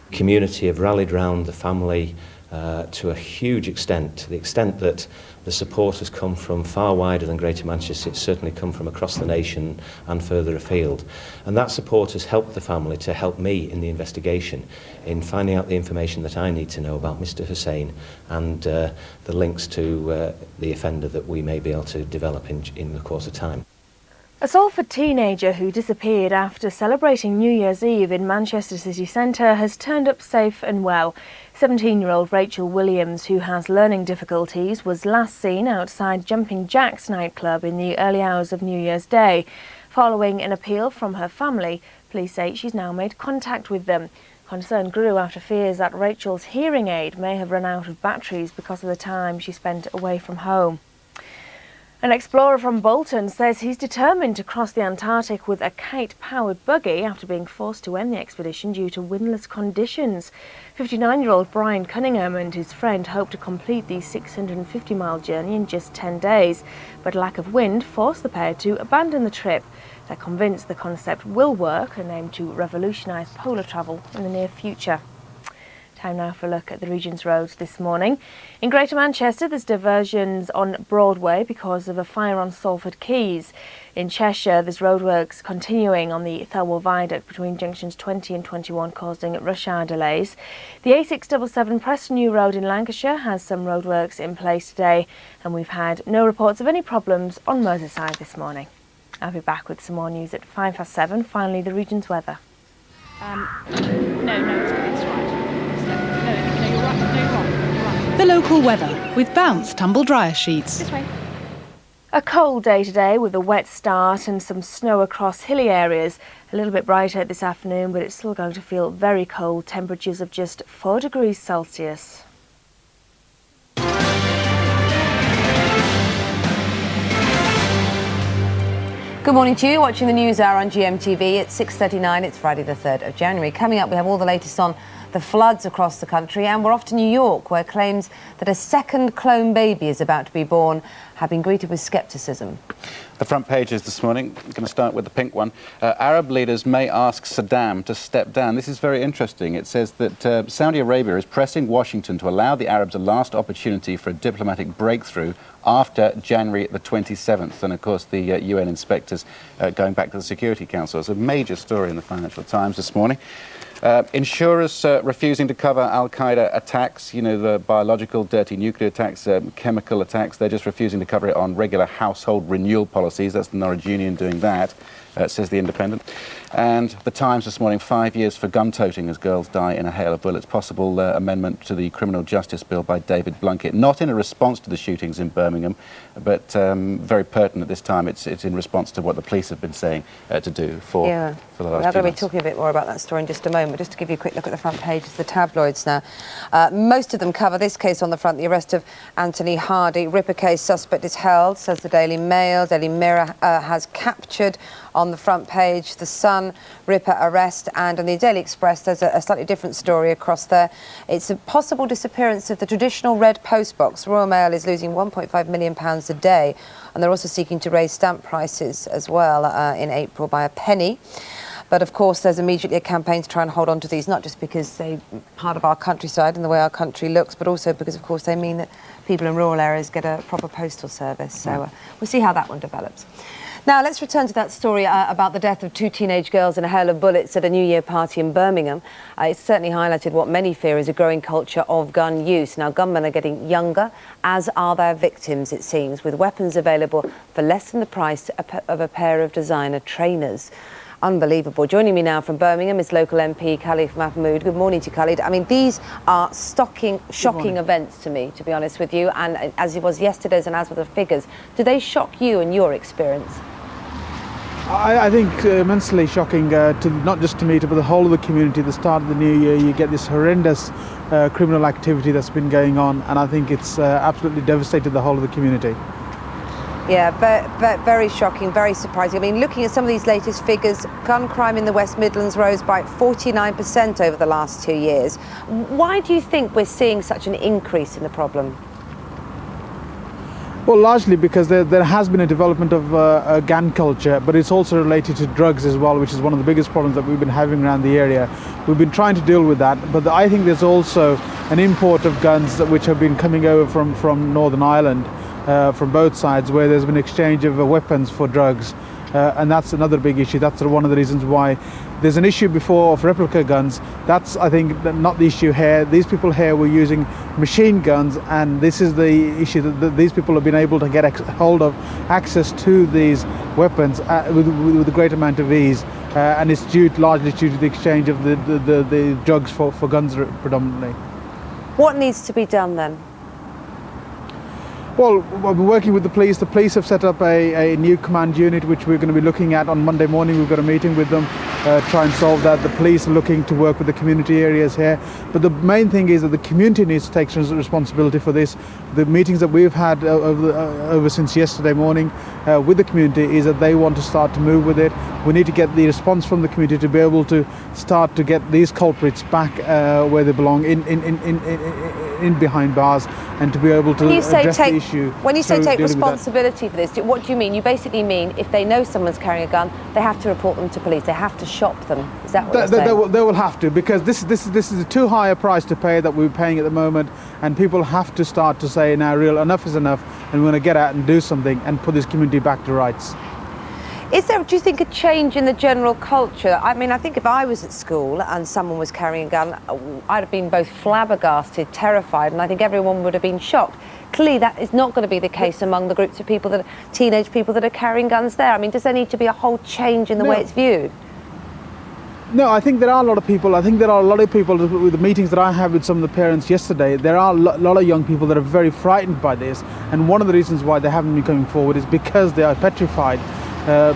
The community have rallied round the family to a huge extent, to the extent that the support has come from far wider than Greater Manchester. It's certainly come from across the nation and further afield. And that support has helped the family to help me in the investigation, in finding out the information that I need to know about Mr. Hussain and the links to the offender that we may be able to develop in the course of time. A Salford teenager who disappeared after celebrating New Year's Eve in Manchester city centre has turned up safe and well. 17-year-old Rachel Williams, who has learning difficulties, was last seen outside Jumping Jack's nightclub in the early hours of New Year's Day. Following an appeal from her family, police say she's now made contact with them. Concern grew after fears that Rachel's hearing aid may have run out of batteries because of the time she spent away from home. An explorer from Bolton says he's determined to cross the Antarctic with a kite-powered buggy after being forced to end the expedition due to windless conditions. 59-year-old Brian Cunningham and his friend hope to complete the 650-mile journey in just 10 days, but lack of wind forced the pair to abandon the trip. They're convinced the concept will work and aim to revolutionise polar travel in the near future. Time now for a look at the region's roads this morning. In Greater Manchester, there's diversions on Broadway because of a fire on Salford Quays. In Cheshire, there's roadworks continuing on the Thelwell Viaduct between junctions 20 and 21, causing rush hour delays. The A677 Preston New Road in Lancashire has some roadworks in place today, and we've had no reports of any problems on Merseyside this morning. I'll be back with some more news at 7:05. Finally, the region's weather. It's right. The local weather with Bounce tumble dryer sheets. This way. A cold day today with a wet start and some snow across hilly areas. A little bit brighter this afternoon, but it's still going to feel very cold. Temperatures of just 4 degrees Celsius. Good morning to you, watching the News Hour on GMTV at 6:39. It's Friday the 3rd of January. Coming up, we have all the latest on the floods across the country, and we're off to New York, where claims that a second clone baby is about to be born have been greeted with scepticism. The front pages this morning, I'm going to start with the pink one. Arab leaders may ask Saddam to step down. This is very interesting. It says that Saudi Arabia is pressing Washington to allow the Arabs a last opportunity for a diplomatic breakthrough after January the 27th. And of course, the UN inspectors going back to the Security Council. It's a major story in the Financial Times this morning. Insurers refusing to cover Al-Qaeda attacks, you know, the biological, dirty nuclear attacks, chemical attacks. They're just refusing to cover it on regular household renewal policies. That's the Norwich Union doing that, says The Independent. And the Times this morning, 5 years for gun toting as girls die in a hail of bullets. Possible amendment to the criminal justice bill by David Blunkett. Not in a response to the shootings in Birmingham, but very pertinent at this time. It's in response to what the police have been saying to do for the last 2 months. We're going to be talking a bit more about that story in just a moment. Just to give you a quick look at the front pages of the tabloids now. Most of them cover this case on the front, the arrest of Anthony Hardy. Ripper case, suspect is held, says the Daily Mail. Daily Mirror has captured on the front page. The Sun, Ripper arrest, and on the Daily Express there's a slightly different story across there. It's a possible disappearance of the traditional red postbox. Royal Mail is losing £1.5 million a day, and they're also seeking to raise stamp prices as well in April by a penny. But of course there's immediately a campaign to try and hold on to these, not just because they're part of our countryside and the way our country looks, but also because of course they mean that people in rural areas get a proper postal service. So we'll see how that one develops. Now, let's return to that story about the death of 2 teenage girls in a hail of bullets at a New Year party in Birmingham. It's certainly highlighted what many fear is a growing culture of gun use. Now, gunmen are getting younger, as are their victims, it seems, with weapons available for less than the price of a pair of designer trainers. Unbelievable. Joining me now from Birmingham is local MP Khalid Mahmood. Good morning to you, Khalid. I mean, these are shocking events to me, to be honest with you, and as it was yesterday's and as with the figures. Do they shock you and your experience? I think immensely shocking, to not just to me, but the whole of the community. At the start of the new year, you get this horrendous criminal activity that's been going on, and I think it's absolutely devastated the whole of the community. Yeah, but very shocking, very surprising. I mean, looking at some of these latest figures, gun crime in the West Midlands rose by 49% over the last 2 years. Why do you think we're seeing such an increase in the problem? Well, largely because there has been a development of a gun culture, but it's also related to drugs as well, which is one of the biggest problems that we've been having around the area. We've been trying to deal with that, but I think there's also an import of guns which have been coming over from Northern Ireland, from both sides, where there's been exchange of weapons for drugs. And that's another big issue. That's one of the reasons why there's an issue before of replica guns. That's, I think, not the issue here. These people here were using machine guns, and this is the issue, that these people have been able to get hold of access to these weapons with a great amount of ease. And it's largely due to the exchange of the drugs for guns predominantly. What needs to be done then? Well, I've been working with the police. The police have set up a new command unit, which we're going to be looking at on Monday morning. We've got a meeting with them, try and solve that. The police are looking to work with the community areas here. But the main thing is that the community needs to take responsibility for this. The meetings that we've had over since yesterday morning with the community is that they want to start to move with it. We need to get the response from the community to be able to start to get these culprits back where they belong, in behind bars, and to be able to address the issue. When you say take responsibility for this, what do you mean? You basically mean if they know someone's carrying a gun, they have to report them to police. They have to shop them. Is that what you're saying? They will have to, because this is a too high a price to pay that we're paying at the moment, and people have to start to say, now, enough is enough, and we're going to get out and do something and put this community back to rights. Is there, do you think, a change in the general culture? I mean, I think if I was at school and someone was carrying a gun, I'd have been both flabbergasted, terrified, and I think everyone would have been shocked. Clearly, that is not going to be the case among the groups of people, teenage people that are carrying guns there. I mean, does there need to be a whole change in the way it's viewed? No, I think there are a lot of people. With the meetings that I had with some of the parents yesterday, there are a lot of young people that are very frightened by this. And one of the reasons why they haven't been coming forward is because they are petrified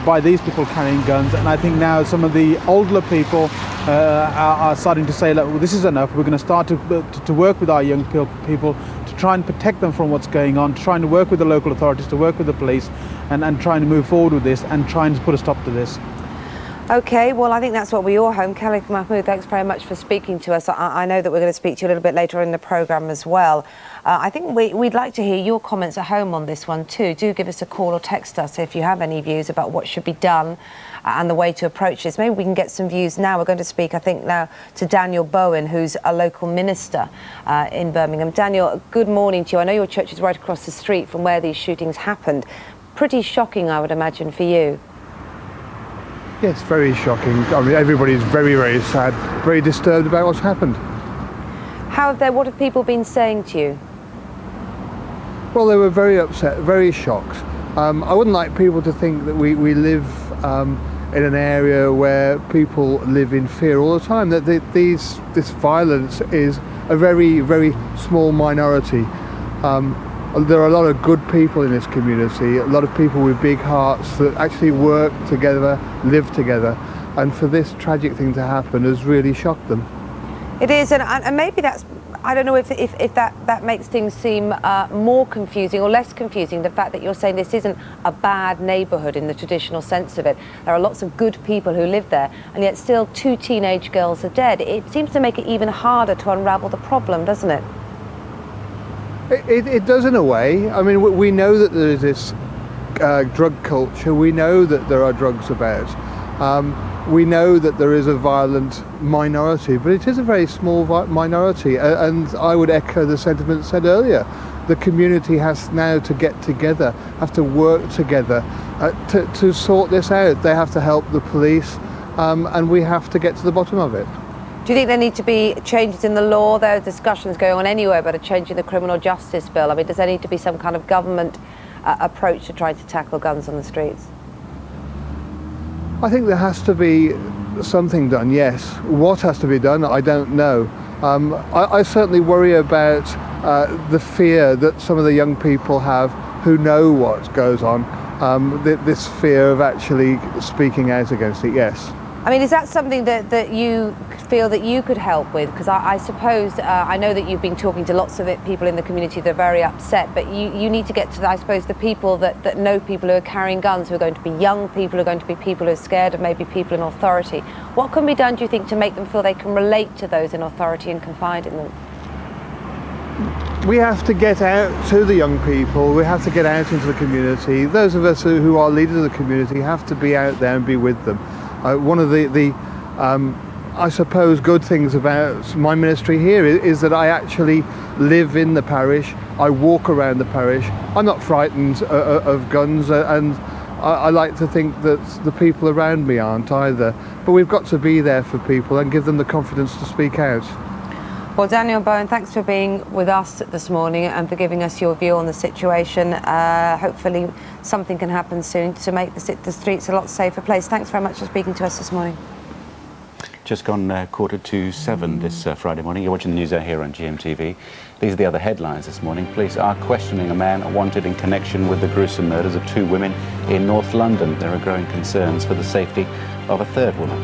by these people carrying guns. And I think now some of the older people are starting to say, look, well, this is enough. We're going to start to work with our young people to try and protect them from what's going on, to try and work with the local authorities, to work with the police, and trying to move forward with this and trying to put a stop to this. Okay, well, I think that's what we all home. Khalid Mahmood, thanks very much for speaking to us. I know that we're going to speak to you a little bit later in the programme as well. I think we'd like to hear your comments at home on this one too. Do give us a call or text us if you have any views about what should be done and the way to approach this. Maybe we can get some views now. We're going to speak, I think, now to Daniel Bowen, who's a local minister in Birmingham. Daniel, good morning to you. I know your church is right across the street from where these shootings happened. Pretty shocking, I would imagine, for you. Yes, very shocking. I mean, everybody's very, very sad, very disturbed about what's happened. What have people been saying to you? Well, they were very upset, very shocked. I wouldn't like people to think that we live in an area where people live in fear all the time, that this violence is a very, very small minority. There are a lot of good people in this community, a lot of people with big hearts that actually work together, live together, and for this tragic thing to happen has really shocked them. It is, and maybe that's, I don't know if that makes things seem more confusing or less confusing, the fact that you're saying this isn't a bad neighbourhood in the traditional sense of it. There are lots of good people who live there, and yet still 2 teenage girls are dead. It seems to make it even harder to unravel the problem, doesn't it? It does in a way. I mean, we know that there is this drug culture. We know that there are drugs about. We know that there is a violent minority, but it is a very small minority. And I would echo the sentiment said earlier. The community has now to get together, have to work together to sort this out. They have to help the police, and we have to get to the bottom of it. Do you think there need to be changes in the law? There are discussions going on anywhere about a change in the criminal justice bill. I mean, does there need to be some kind of government approach to trying to tackle guns on the streets? I think there has to be something done, yes. What has to be done, I don't know. I certainly worry about the fear that some of the young people have who know what goes on, this fear of actually speaking out against it, yes. I mean, is that something that you feel that you could help with? Because I suppose, I know that you've been talking to lots of people in the community that are very upset, but you need to get to, I suppose, the people that know people who are carrying guns, who are going to be young people, who are going to be people who are scared of maybe people in authority. What can be done, do you think, to make them feel they can relate to those in authority and confide in them? We have to get out to the young people, we have to get out into the community. Those of us who are leaders of the community have to be out there and be with them. One of the I suppose, good things about my ministry here is that I actually live in the parish, I walk around the parish, I'm not frightened of guns, and I like to think that the people around me aren't either. But we've got to be there for people and give them the confidence to speak out. Well, Daniel Bowen, thanks for being with us this morning and for giving us your view on the situation. Hopefully something can happen soon to make the streets a lot safer place. Thanks very much for speaking to us this morning. Just gone 7:15 this Friday morning. You're watching the news out here on GMTV. These are the other headlines this morning. Police are questioning a man wanted in connection with the gruesome murders of 2 women in North London. There are growing concerns for the safety of a 3rd woman.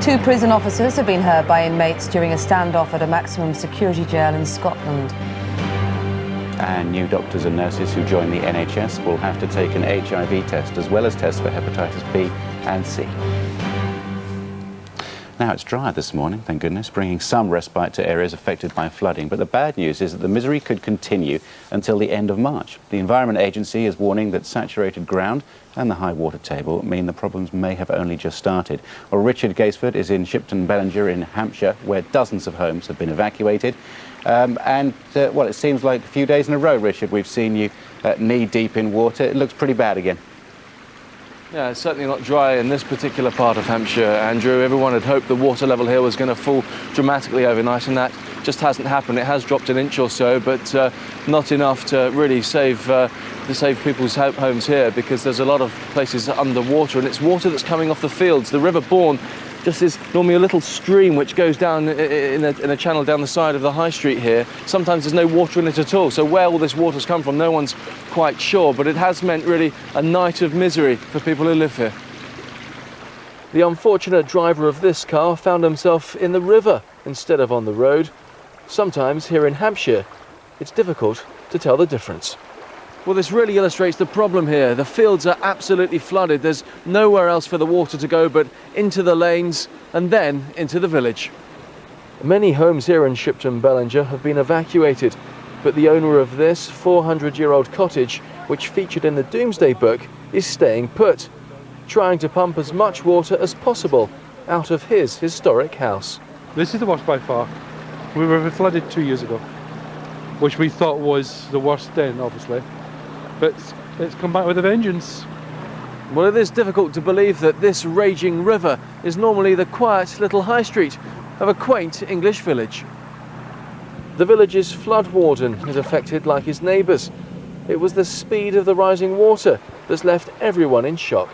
2 prison officers have been hurt by inmates during a standoff at a maximum security jail in Scotland. And new doctors and nurses who join the NHS will have to take an HIV test as well as tests for hepatitis B and C. Now it's dry this morning, thank goodness, bringing some respite to areas affected by flooding. But the bad news is that the misery could continue until the end of March. The Environment Agency is warning that saturated ground and the high water table mean the problems may have only just started. Well, Richard Gaisford is in Shipton Bellinger in Hampshire, where dozens of homes have been evacuated. Well, it seems like a few days in a row, Richard, we've seen you knee-deep in water. It looks pretty bad again. Yeah, it's certainly not dry in this particular part of Hampshire, Andrew. Everyone had hoped the water level here was going to fall dramatically overnight, and that just hasn't happened. It has dropped an inch or so, but not enough to really save people's homes here, because there's a lot of places underwater, and it's water that's coming off the fields. The River Bourne just is normally a little stream which goes down in a channel down the side of the high street here. Sometimes there's no water in it at all, so where all this water's come from, no one's quite sure, but it has meant really a night of misery for people who live here. The unfortunate driver of this car found himself in the river instead of on the road. Sometimes here in Hampshire, it's difficult to tell the difference. Well, this really illustrates the problem here. The fields are absolutely flooded. There's nowhere else for the water to go but into the lanes and then into the village. Many homes here in Shipton Bellinger have been evacuated, but the owner of this 400-year-old cottage, which featured in the Doomsday Book, is staying put, trying to pump as much water as possible out of his historic house. This is the worst by far. We were flooded 2 years ago, which we thought was the worst then, obviously. But it's come back with a vengeance. Well, it is difficult to believe that this raging river is normally the quiet little high street of a quaint English village. The village's flood warden is affected like his neighbours. It was the speed of the rising water that's left everyone in shock.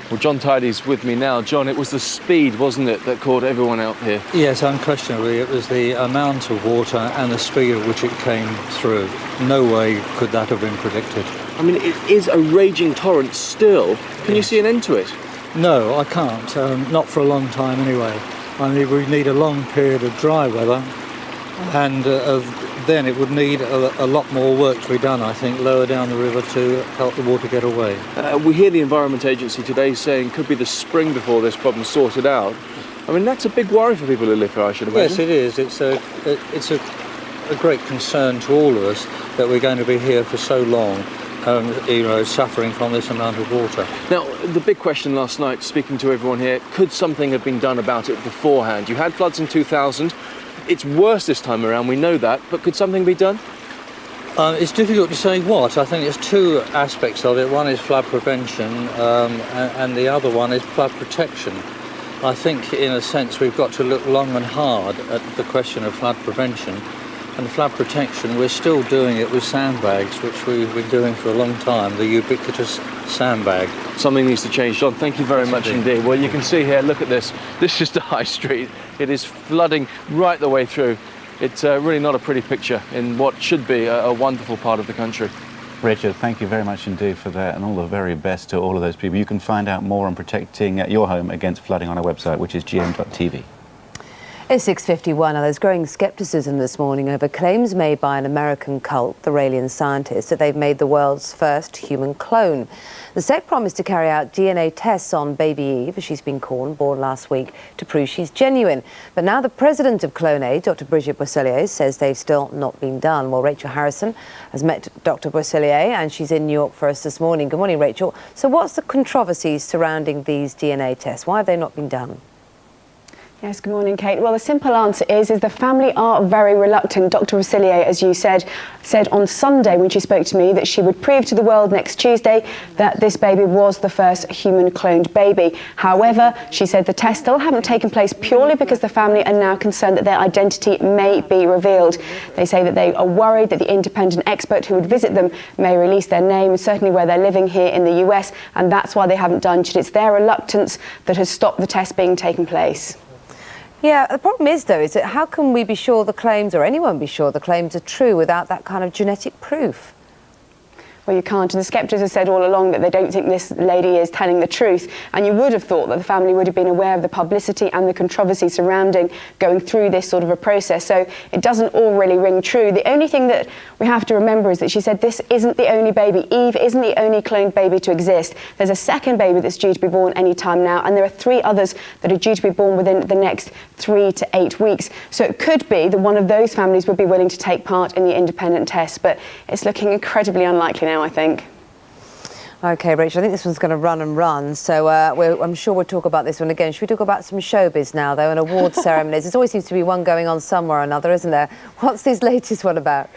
Well, John Tidy's with me now. John, it was the speed, wasn't it, that caught everyone out here? Yes, unquestionably. It was the amount of water and the speed at which it came through. No way could that have been predicted. I mean, it is a raging torrent still. Can you see an end to it? No, I can't. Not for a long time anyway. I mean, we need a long period of dry weather, and then it would need a lot more work to be done, I think, lower down the river to help the water get away. We hear the Environment Agency today saying it could be the spring before this problem's sorted out. I mean, that's a big worry for people who live here, I should imagine. Yes, it is. It's a great concern to all of us that we're going to be here for so long, suffering from this amount of water. Now, the big question last night, speaking to everyone here, could something have been done about it beforehand? You had floods in 2000. It's worse this time around, we know that, but could something be done? It's difficult to say what. I think there's 2 aspects of it. One is flood prevention, and the other one is flood protection. I think, in a sense, we've got to look long and hard at the question of flood prevention. And flood protection, we're still doing it with sandbags, which we've been doing for a long time, the ubiquitous sandbag. Something needs to change, John. Thank you very much indeed. Well, you can see here, look at this. This is the high street. It is flooding right the way through. It's really not a pretty picture in what should be a wonderful part of the country. Richard, thank you very much indeed for that, and all the very best to all of those people. You can find out more on protecting your home against flooding on our website, which is gm.tv. It's 6:51. Now, there's growing scepticism this morning over claims made by an American cult, the Raelian scientists, that they've made the world's first human clone. The sect promised to carry out DNA tests on baby Eve, as she's been called, born last week, to prove she's genuine. But now the president of CloneAid, Dr. Brigitte Boisselier, says they've still not been done. Well, Rachel Harrison has met Dr. Boisselier, and she's in New York for us this morning. Good morning, Rachel. So what's the controversies surrounding these DNA tests? Why have they not been done? Yes, good morning, Kate. Well, the simple answer is the family are very reluctant. Dr. Boisselier, as you said on Sunday when she spoke to me that she would prove to the world next Tuesday that this baby was the first human cloned baby. However, she said the tests still haven't taken place purely because the family are now concerned that their identity may be revealed. They say that they are worried that the independent expert who would visit them may release their name, certainly where they're living here in the US, and that's why they haven't done it. It's their reluctance that has stopped the test being taken place. Yeah, the problem is, though, is that how can we be sure the claims, or anyone be sure the claims are true without that kind of genetic proof? Well, you can't. And the sceptics have said all along that they don't think this lady is telling the truth. And you would have thought that the family would have been aware of the publicity and the controversy surrounding going through this sort of a process. So it doesn't all really ring true. The only thing that we have to remember is that she said this isn't the only baby. Eve isn't the only cloned baby to exist. There's a second baby that's due to be born any time now. And there are 3 others that are due to be born within the next 3 to 8 weeks. So it could be that one of those families would be willing to take part in the independent test. But it's looking incredibly unlikely now, I think. OK, Rachel, I think this one's going to run and run, so I'm sure we'll talk about this one again. Should we talk about some showbiz now, though, and award ceremonies? There always seems to be one going on somewhere or another, isn't there? What's this latest one about?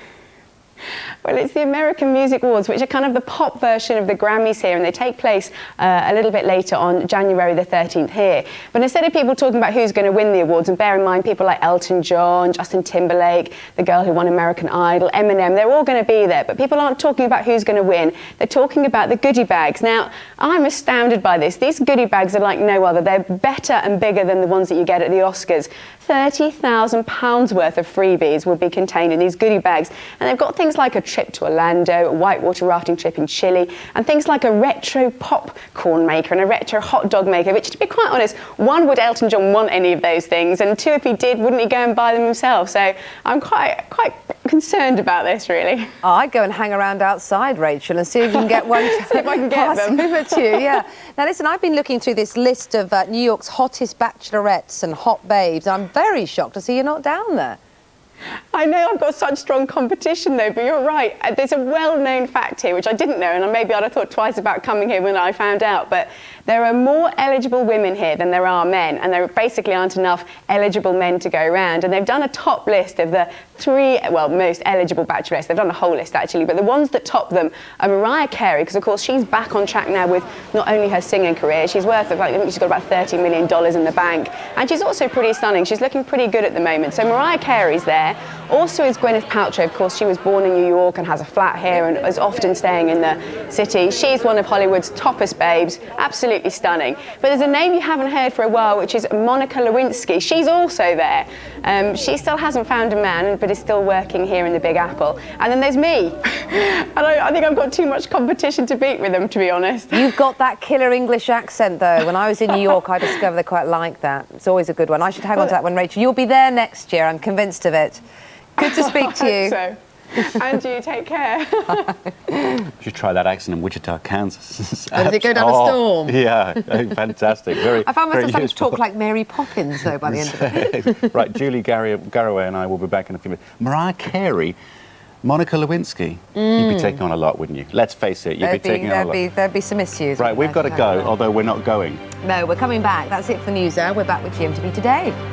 Well, it's the American Music Awards, which are kind of the pop version of the Grammys here, and they take place a little bit later on January the 13th here. But instead of people talking about who's going to win the awards, and bear in mind people like Elton John, Justin Timberlake, the girl who won American Idol, Eminem, they're all going to be there, but people aren't talking about who's going to win. They're talking about the goodie bags. Now, I'm astounded by this. These goodie bags are like no other. They're better and bigger than the ones that you get at the Oscars. £30,000 worth of freebies will be contained in these goodie bags, and they've got things like a trip to Orlando, a whitewater rafting trip in Chile, and things like a retro popcorn maker and a retro hot dog maker, which, to be quite honest, 1, would Elton John want any of those things, and 2, if he did, wouldn't he go and buy them himself? So I'm quite concerned about this, really. Oh, I'd go and hang around outside, Rachel, and see if you can get one. See if I can get them. Over to you, yeah. Now, listen, I've been looking through this list of New York's hottest bachelorettes and hot babes. I'm very shocked to see you're not down there. I know I've got such strong competition though, but you're right. There's a well-known fact here, which I didn't know, and maybe I'd have thought twice about coming here when I found out, but there are more eligible women here than there are men, and there basically aren't enough eligible men to go around. And they've done a top list of the 3, most eligible bachelorettes. They've done a whole list actually, but the ones that top them are Mariah Carey, because of course she's back on track now with not only her singing career, she's worth, I think she's got about $30 million in the bank, and she's also pretty stunning. She's looking pretty good at the moment. So Mariah Carey's there. Also is Gwyneth Paltrow. Of course, she was born in New York and has a flat here and is often staying in the city. She's one of Hollywood's toppest babes, absolutely stunning. But there's a name you haven't heard for a while, which is Monica Lewinsky. She's also there. She still hasn't found a man, but is still working here in the Big Apple. And then there's me. And I think I've got too much competition to beat with them, to be honest. You've got that killer English accent, though. When I was in New York, I discovered they quite like that. It's always a good one. I should hang on to that one, Rachel. You'll be there next year, I'm convinced of it. Good to speak to you. I hope so. And you, take care. You should try that accent in Wichita, Kansas. Does it go down a storm? Yeah, fantastic. Very, I found myself starting to useful. talk like Mary Poppins, though, by the end of it. Right, Julie Garraway and I will be back in a few minutes. Mariah Carey, Monica Lewinsky. You'd be taking on a lot, wouldn't you? Let's face it, you'd be taking on a lot. There'd be some issues. Right, we've got to go, although we're not going. No, we're coming back. That's it for News Hour. We're back with GMTV Today.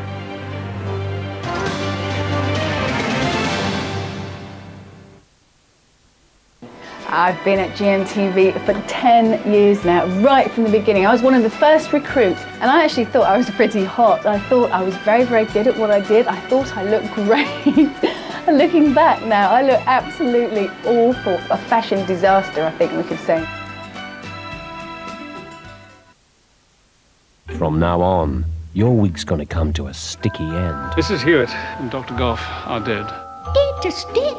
I've been at GMTV for 10 years now, right from the beginning. I was one of the first recruits, and I actually thought I was pretty hot. I thought I was very, very good at what I did. I thought I looked great. Looking back now, I look absolutely awful. A fashion disaster, I think we could say. From now on, your week's gonna come to a sticky end. Mrs. Hewitt and Dr. Goff are dead.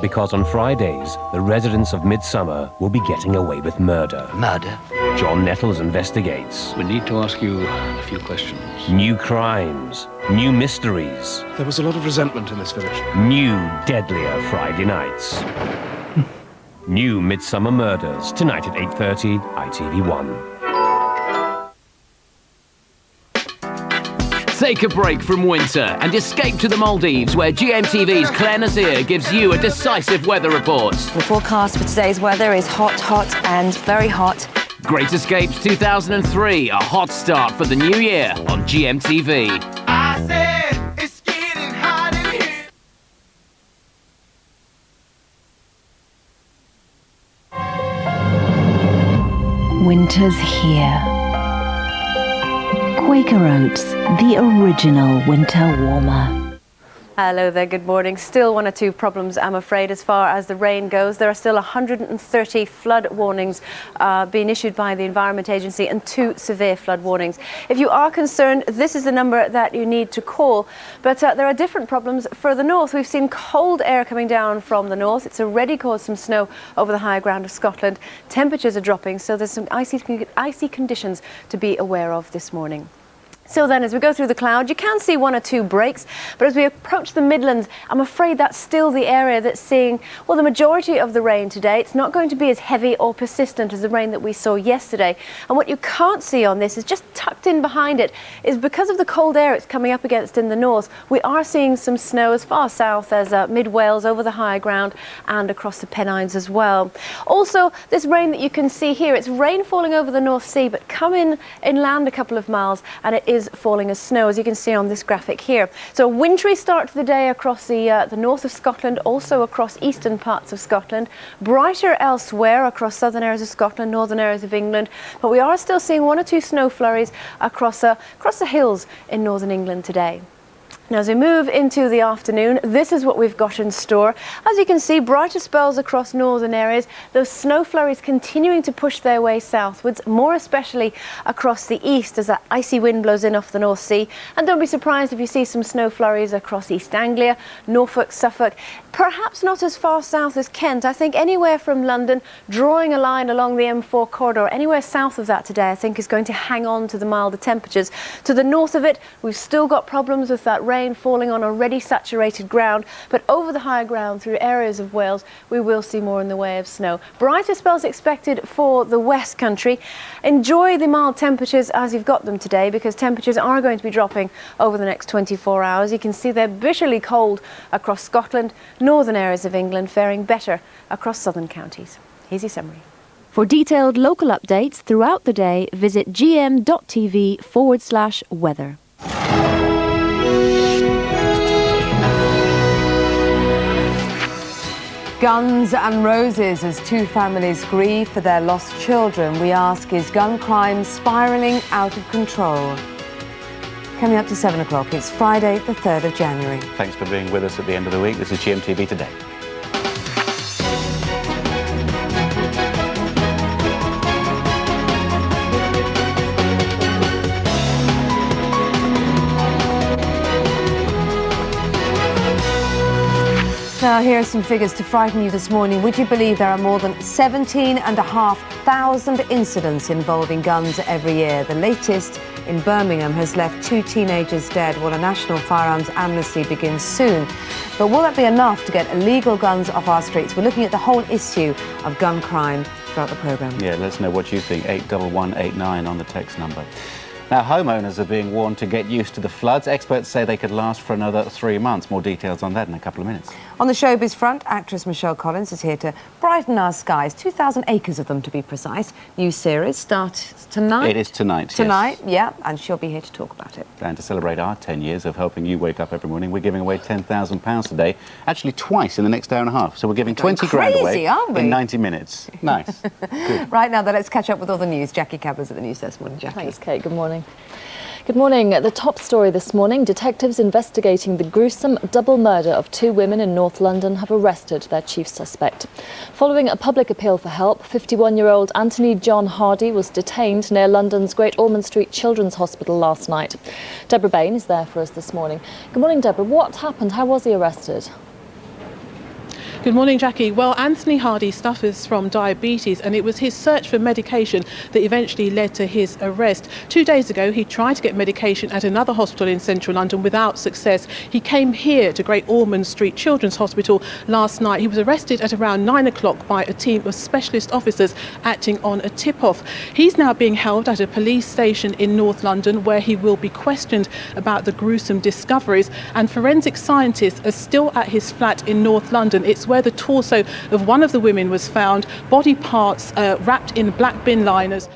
Because on Fridays, the residents of Midsummer will be getting away with murder. Murder? John Nettles investigates. We need to ask you a few questions. New crimes, new mysteries, There was a lot of resentment in this village. new deadlier Friday nights. New Midsummer Murders, tonight at 8:30, ITV1. Take a break from winter and escape to the Maldives, where GMTV's Claire Nazir gives you a decisive weather report. The forecast for today's weather is hot, hot and very hot. Great Escapes 2003, a hot start for the new year on GMTV. Winter's here. Quaker Oats, the original winter warmer. Hello there, good morning. Still one or two problems, I'm afraid, as far as the rain goes. There are still 130 flood warnings being issued by the Environment Agency and 2 severe flood warnings. If you are concerned, this is the number that you need to call. But there are different problems further north. We've seen cold air coming down from the north. It's already caused some snow over the higher ground of Scotland. Temperatures are dropping, so there's some icy conditions to be aware of this morning. So then, as we go through the cloud, you can see 1 or 2 breaks, but as we approach the Midlands, I'm afraid that's still the area that's seeing, well, the majority of the rain today. It's not going to be as heavy or persistent as the rain that we saw yesterday. And what you can't see on this is just tucked in behind it is because of the cold air it's coming up against in the north, we are seeing some snow as far south as mid-Wales, over the higher ground and across the Pennines as well. Also, this rain that you can see here, it's rain falling over the North Sea, but come inland a couple of miles, and it is falling as snow, as you can see on this graphic here. So a wintry start to the day across the north of Scotland, also across eastern parts of Scotland. Brighter elsewhere across southern areas of Scotland, northern areas of England. But we are still seeing 1 or 2 snow flurries across the hills in northern England today. Now, as we move into the afternoon, this is what we've got in store. As you can see, brighter spells across northern areas, those snow flurries continuing to push their way southwards, more especially across the east as that icy wind blows in off the North Sea. And don't be surprised if you see some snow flurries across East Anglia, Norfolk, Suffolk, perhaps not as far south as Kent. I think anywhere from London, drawing a line along the M4 corridor, anywhere south of that today, I think is going to hang on to the milder temperatures. To the north of it, we've still got problems with that rain falling on already saturated ground, but over the higher ground through areas of Wales, we will see more in the way of snow. Brighter spells expected for the West Country. Enjoy the mild temperatures as you've got them today, because temperatures are going to be dropping over the next 24 hours. You can see they're bitterly cold across Scotland, northern areas of England, faring better across southern counties. Here's your summary. For detailed local updates throughout the day, visit gm.tv/weather. Guns and roses as 2 families grieve for their lost children. We ask, is gun crime spiralling out of control? Coming up to 7 o'clock, it's Friday the 3rd of January. Thanks for being with us at the end of the week. This is GMTV Today. Now, here are some figures to frighten you this morning. Would you believe there are more than 17,500 incidents involving guns every year? The latest in Birmingham has left 2 teenagers dead, while a national firearms amnesty begins soon. But will that be enough to get illegal guns off our streets? We're looking at the whole issue of gun crime throughout the programme. Yeah, let us know what you think. 81189 on the text number. Now, homeowners are being warned to get used to the floods. Experts say they could last for another 3 months. More details on that in a couple of minutes. On the showbiz front, actress Michelle Collins is here to brighten our skies. 2,000 acres of them, to be precise. New series starts tonight. It is tonight, Tonight, yes. Yeah, and she'll be here to talk about it. And to celebrate our 10 years of helping you wake up every morning, we're giving away £10,000 today. Actually, twice in the next hour and a half. So we're giving 20 grand away in 90 minutes. Nice. Good. Right now, though, let's catch up with all the news. Jackie Cabba's at the news this morning. Jackie. Thanks, Kate. Good morning. Good morning. The top story this morning, detectives investigating the gruesome double murder of 2 women in North London have arrested their chief suspect. Following a public appeal for help, 51-year-old Anthony John Hardy was detained near London's Great Ormond Street Children's Hospital last night. Deborah Bain is there for us this morning. Good morning, Deborah. What happened? How was he arrested? Good morning, Jackie. Well, Anthony Hardy suffers from diabetes, and it was his search for medication that eventually led to his arrest. 2 days ago, he tried to get medication at another hospital in central London without success. He came here to Great Ormond Street Children's Hospital last night. He was arrested at around 9 o'clock by a team of specialist officers acting on a tip-off. He's now being held at a police station in North London, where he will be questioned about the gruesome discoveries, and forensic scientists are still at his flat in North London. It's where the torso of one of the women was found, body parts wrapped in black bin liners.